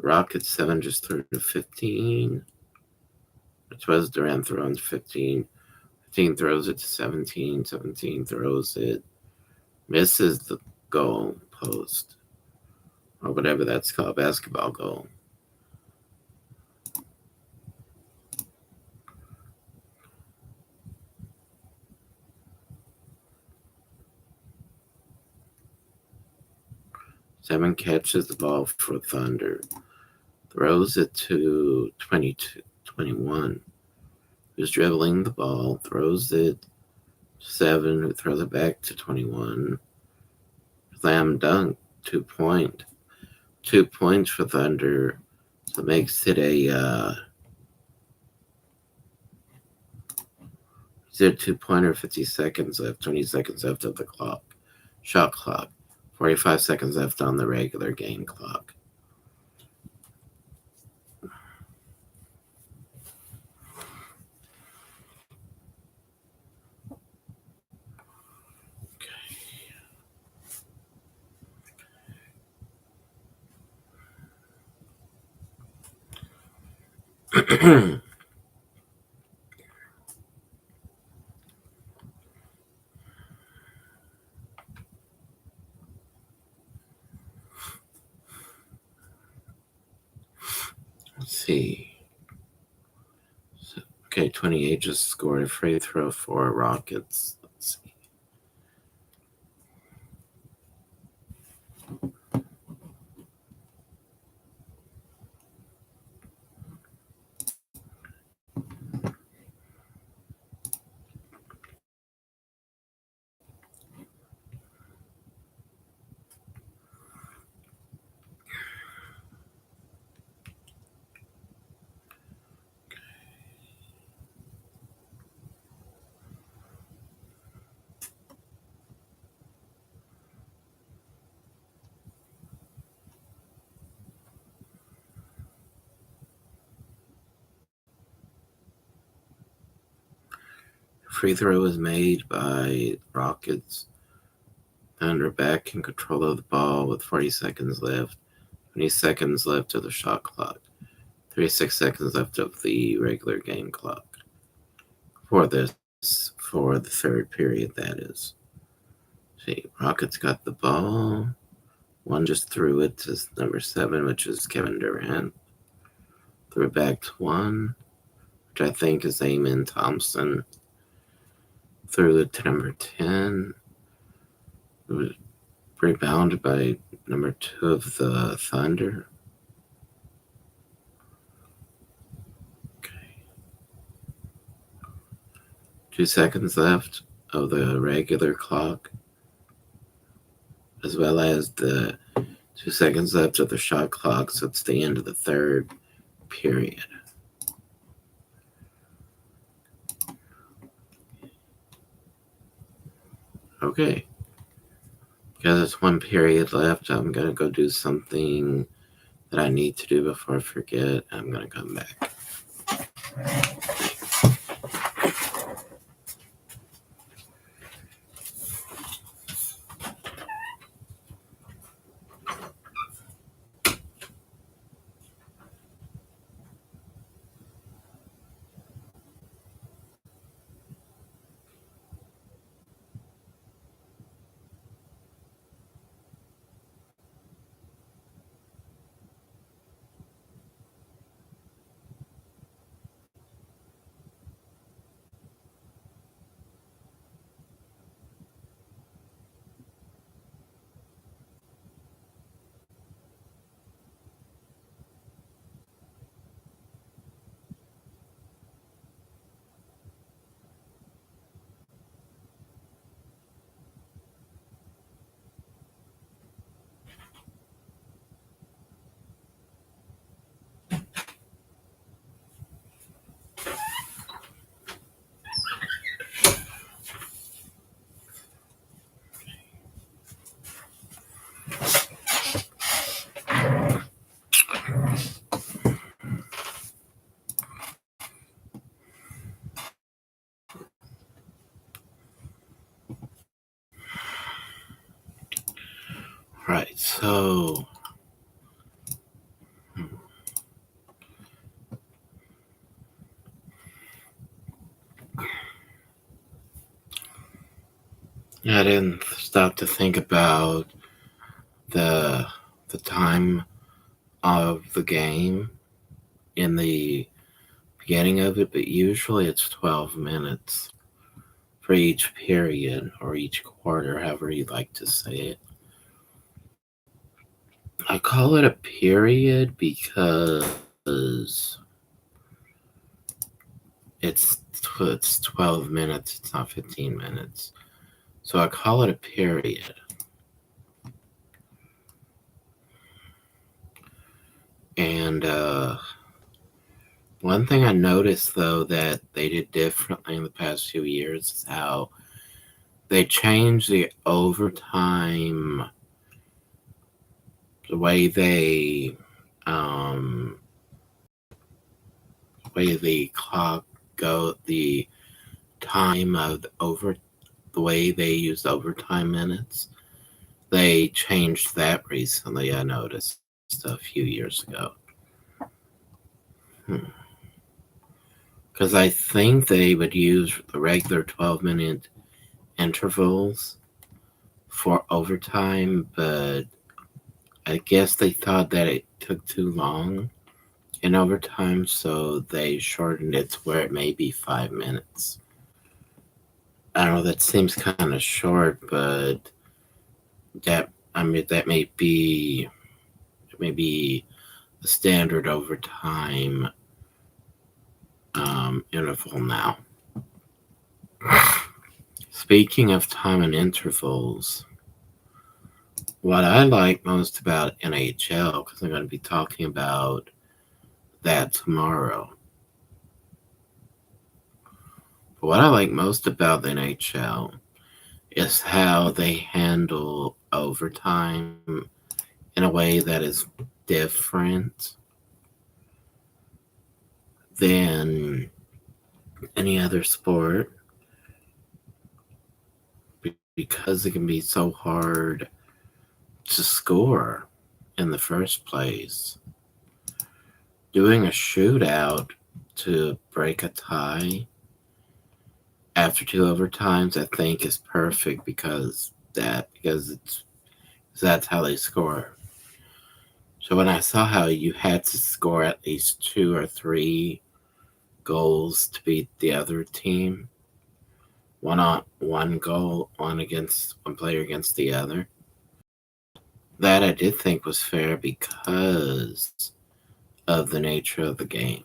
Rockets 7 just threw to 15. It was Durant throwing 15. 15 throws it to 17. 17 throws it. Misses the goal post. Or whatever that's called, basketball goal. Seven catches the ball for Thunder. Throws it to 21. Who's dribbling the ball. Throws it to 7. Who throws it back to 21. Slam dunk. 2-point. 2 points for Thunder. So it makes it a is it a 2-pointer, 50 seconds left, 20 seconds left of the clock. Shot clock. 45 seconds left on the regular game clock. Let's see. Okay, 28 just scored a free throw for Rockets. Let's see. free throw was made by Rockets. Thunder back in control of the ball with 40 seconds left. 20 seconds left of the shot clock. 36 seconds left of the regular game clock. For the third period, that is. See, Rockets got the ball. One just threw it to number 7, which is Kevin Durant. Threw it back to 1, which I think is Amen Thompson. Threw it to number 10. It was rebounded by number 2 of the Thunder. Okay. 2 seconds left of the regular clock, as well as the 2 seconds left of the shot clock, so it's the end of the third period. Okay. Because there's one period left, I'm going to go do something that I need to do before I forget. I'm going to come back. Right, so I didn't stop to think about the time of the game in the beginning of it, but usually it's 12 minutes for each period or each quarter, however you'd like to say it. I call it a period because it's 12 minutes, it's not 15 minutes. So I call it a period. And one thing I noticed, though, that they did differently in the past few years is how they changed the overtime, the way the clock go, the time of the way they used overtime minutes. They changed that recently, I noticed a few years ago. Because I think they would use the regular 12-minute intervals for overtime, but I guess they thought that it took too long in overtime, so they shortened it to where it may be 5 minutes. I don't know, that seems kind of short, but that may be the standard overtime interval now. Speaking of time and intervals, what I like most about NHL, because I'm going to be talking about that tomorrow, but what I like most about the NHL is how they handle overtime in a way that is different than any other sport. because it can be so hard to score in the first place. Doing a shootout to break a tie after 2 overtimes, I think, is perfect because that's how they score. So when I saw how you had to score at least 2 or 3 goals to beat the other team, one goal, one player against the other, that I did think was fair because of the nature of the game.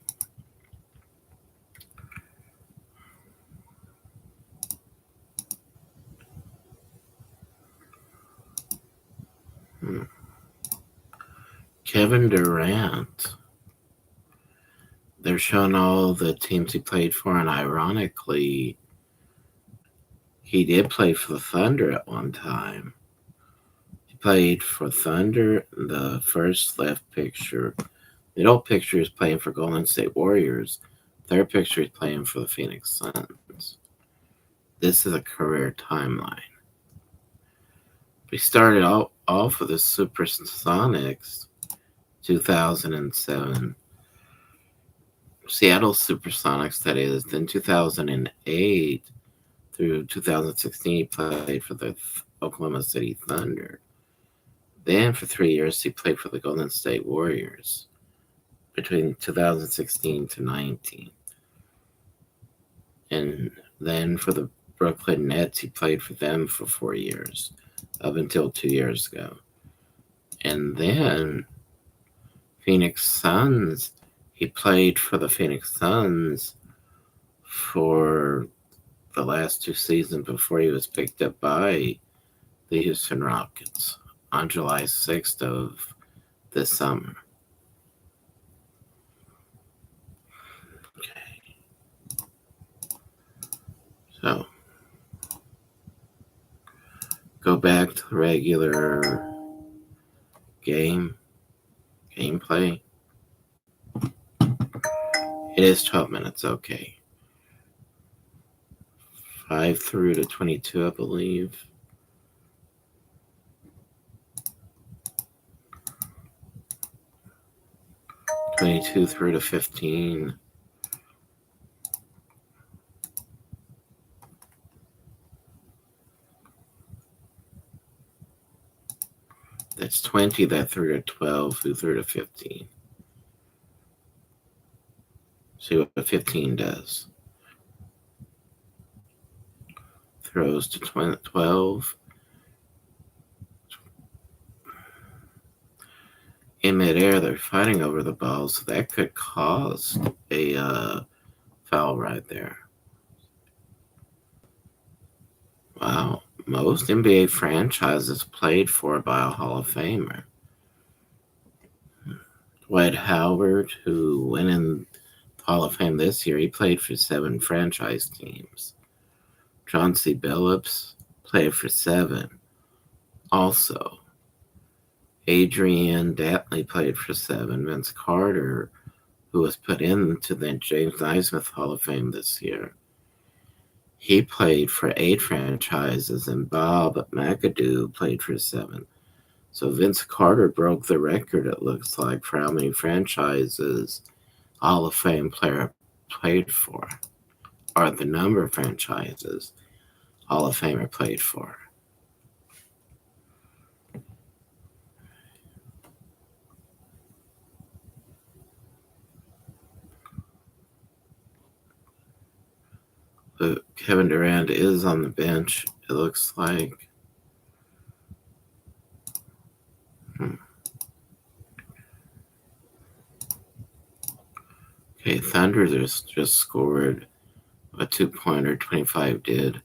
Kevin Durant. They're showing all the teams he played for, and ironically, he did play for the Thunder at one time. He played for Thunder. The first left picture, the middle picture is playing for Golden State Warriors. Third picture is playing for the Phoenix Suns. This is a career timeline. We started off with the Supersonics, 2007. Seattle Supersonics, that is. Then 2008 through 2016, he played for the Oklahoma City Thunder. Then for 3 years, he played for the Golden State Warriors between 2016 to 19. And then for the Brooklyn Nets, he played for them for 4 years, up until 2 years ago. And then Phoenix Suns, he played for the Phoenix Suns for the last 2 seasons before he was picked up by the Houston Rockets on July 6th of this summer. Okay. So, go back to the regular gameplay. It is 12 minutes, okay. 5 through to 22, I believe. '22 through to 15. That's 20 that through to 12, who through to 15. See what 15 does. Throws to 12. In midair, they're fighting over the ball, so that could cause a foul right there. Wow. Most NBA franchises played for by a Hall of Famer. Dwight Howard, who went in the Hall of Fame this year, he played for 7 franchise teams. Chauncey Billups played for 7. Also, Adrian Dantley played for 7. Vince Carter, who was put into the James Naismith Hall of Fame this year, he played for 8 franchises, and Bob McAdoo played for 7. So Vince Carter broke the record, it looks like, for how many franchises Hall of Fame player played for, or the number of franchises Hall of Famer played for. But Kevin Durant is on the bench, it looks like. Okay, Thunder just scored a 2-pointer, 25 did.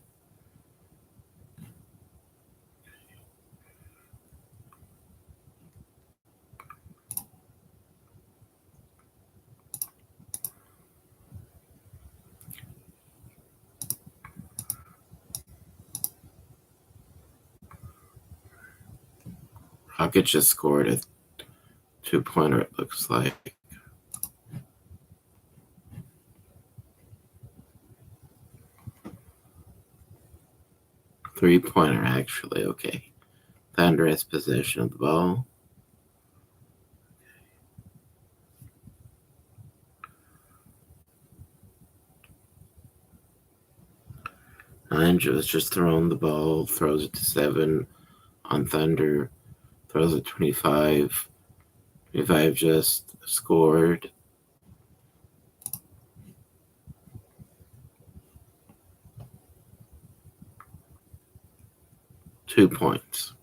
Rockets just scored a 2-pointer, it looks like. 3-pointer, actually. Okay. Thunder has possession of the ball. Angel is just throwing the ball, throws it to 7 on Thunder, throws it 25. 25 just scored. Two points.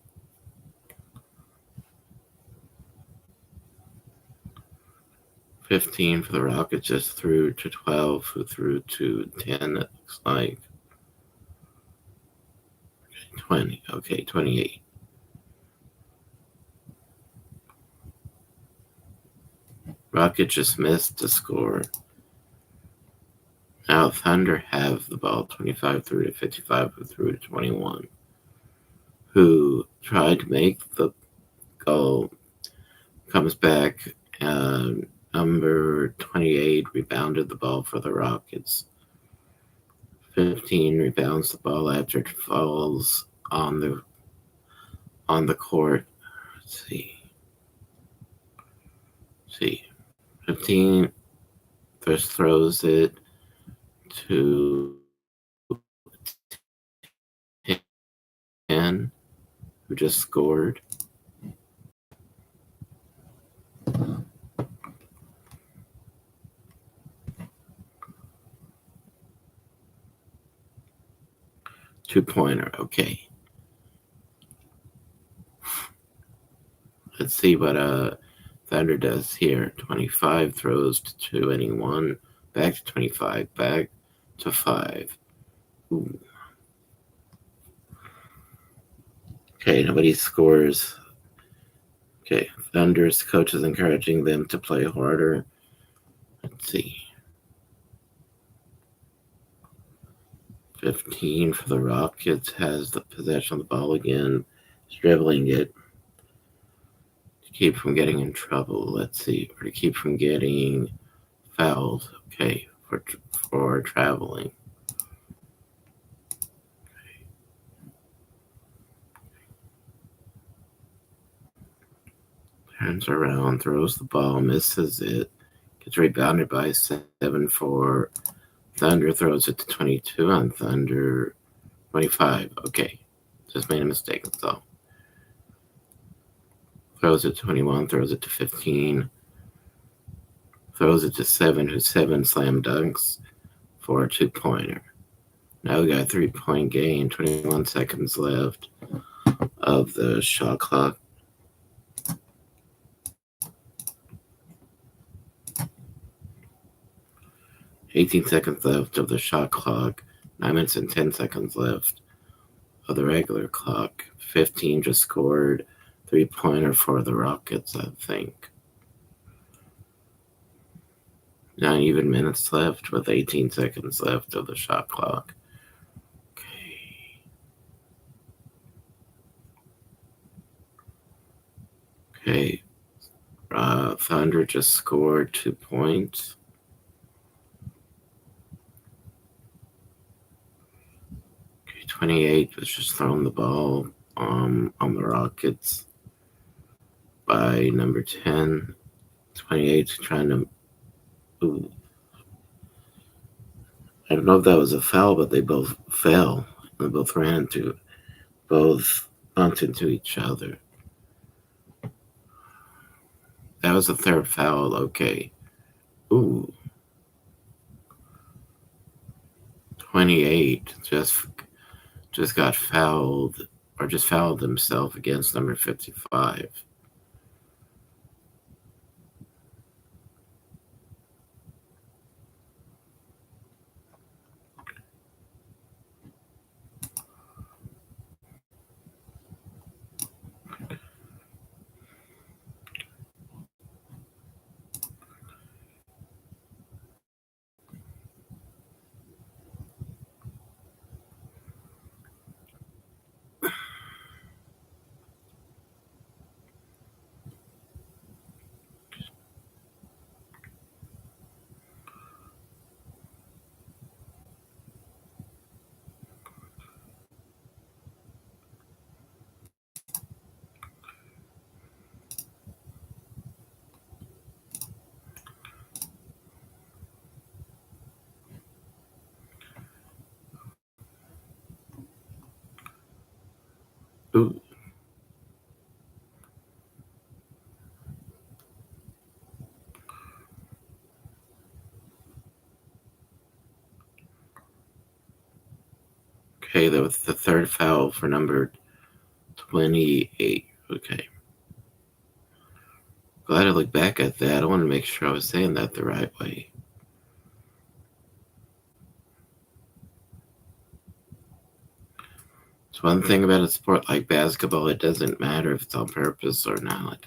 $15 for the Rockets, just threw to 12, who threw to 10, it looks like. 20, okay, 28. Rockets just missed the score. Now Thunder have the ball, 25 through to 55, who threw to 21, who tried to make the goal, comes back, number 28 rebounded the ball for the Rockets. 15 rebounds the ball after it falls on the court. Let's see. 15 first throws it to 10, who just scored. Two-pointer, okay. Let's see what Thunder does here. 25 throws to 21, back to 25, back to 5. Ooh. Okay, nobody scores. Okay, Thunder's coach is encouraging them to play harder. Let's see. 15 for the Rockets has the possession of the ball again. He's dribbling it to keep from getting in trouble. Let's see, or to keep from getting fouled. Okay, for traveling. Turns around, throws the ball, misses it, gets rebounded by 7 for Thunder, throws it to 22 on Thunder. 25, okay. Just made a mistake, that's all. Throws it to 21, throws it to 15, throws it to 7, who's 7 slam dunks for a two-pointer. Now we got a 3-point gain, 21 seconds left of the shot clock. 18 seconds left of the shot clock. 9 minutes and 10 seconds left of the regular clock. 15 just scored. 3-pointer for the Rockets, I think. 9 even minutes left with 18 seconds left of the shot clock. Okay. Thunder just scored 2 points. Okay, 28 was just throwing the ball on the Rockets by number 10. 28 trying to. Ooh. I don't know if that was a foul, but they both fell. They both bumped into each other. That was the third foul. Okay. Ooh. 28 just got fouled, or just fouled himself against number 55. Ooh. Okay, that was the third foul for number 28. Okay. Glad I looked back at that. I want to make sure I was saying that the right way. So one thing about a sport like basketball, it doesn't matter if it's on purpose or not.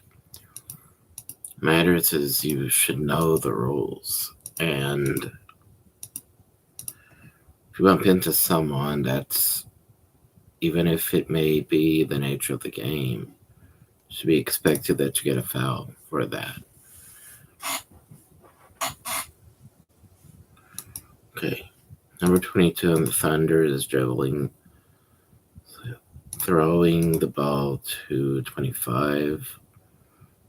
What matters is you should know the rules. And if you bump into someone, that's, even if it may be the nature of the game, it should be expected that you get a foul for that. Okay. Number 22 on the Thunder is throwing the ball to 25,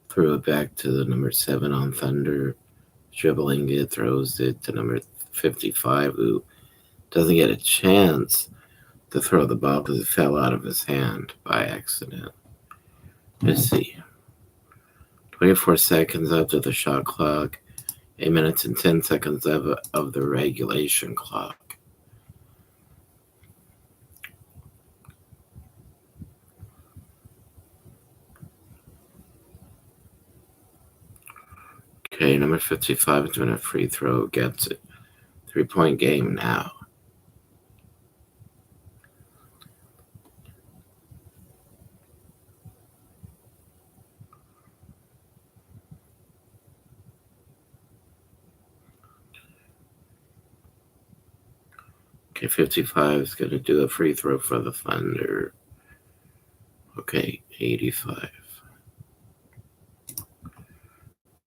threw it back to the number 7 on Thunder, dribbling it, throws it to number 55, who doesn't get a chance to throw the ball because it fell out of his hand by accident. Let's see. 24 seconds after the shot clock, 8 minutes and 10 seconds of the regulation clock. Okay, number 55 is doing a free throw, gets it. 3-point game now. Okay, 55 is going to do a free throw for the Thunder. Okay, 85.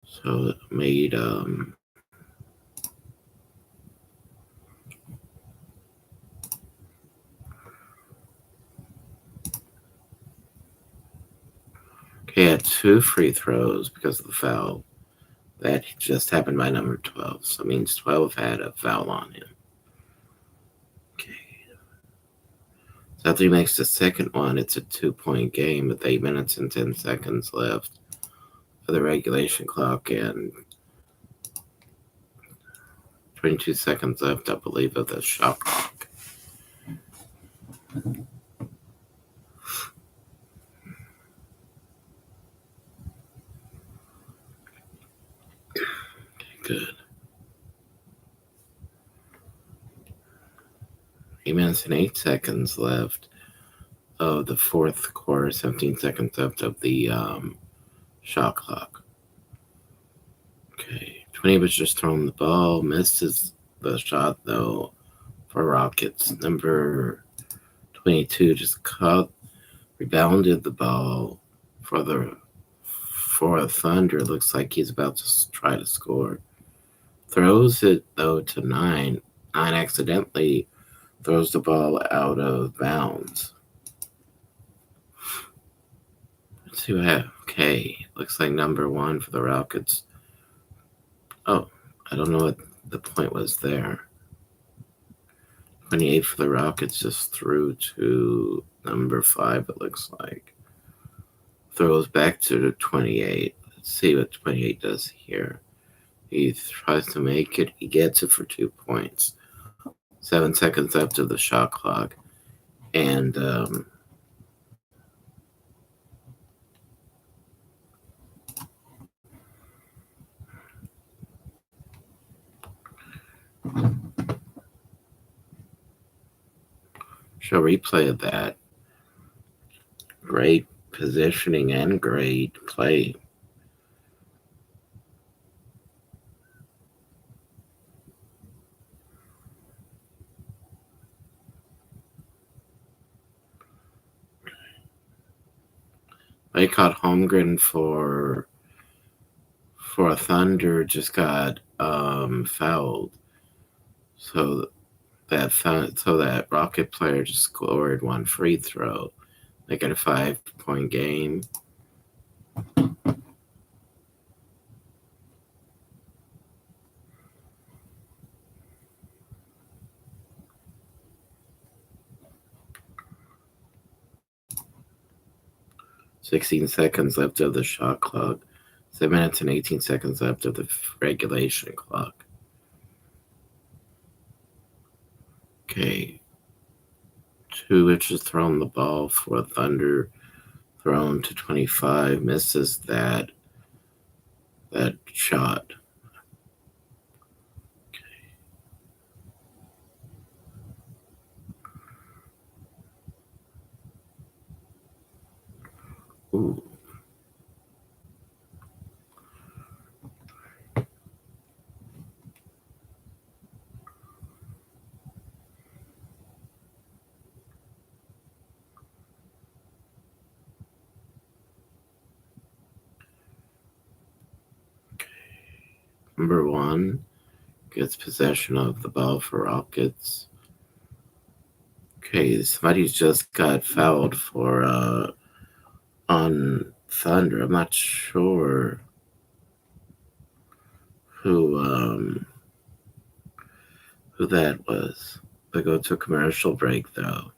So it made he had 2 free throws because of the foul. That just happened by number 12. So it means 12 had a foul on him. Okay. So after he makes the second one, it's a 2-point game with 8 minutes and 10 seconds left of the regulation clock and 22 seconds left, I believe, of the shot clock. Good. 8 minutes and 8 seconds left of the fourth quarter, 17 seconds left of the shot clock. Okay, 20 was just throwing the ball, misses the shot though for Rockets. Number 22 just rebounded the ball for a Thunder. Looks like he's about to try to score. Throws it though to 9. 9 accidentally throws the ball out of bounds. Let's see what happens. Okay, looks like number 1 for the Rockets. Oh, I don't know what the point was there. 28 for the Rockets just threw to number 5, it looks like. Throws back to the 28. Let's see what 28 does here. He tries to make it. He gets it for 2 points. 7 seconds after the shot clock. And show replay of that. Great positioning and great play. They caught Holmgren for a Thunder just got fouled. So that Rocket player just scored 1 free throw. They got a 5-point game. 16 seconds left of the shot clock. 7 minutes and 18 seconds left of the regulation clock. Okay. 2 inches thrown the ball for Thunder. Thrown to 25. Misses that shot. Ooh. Number 1 gets possession of the ball for Rockets. Okay, somebody just got fouled for on Thunder. I'm not sure who that was. They go to a commercial break though.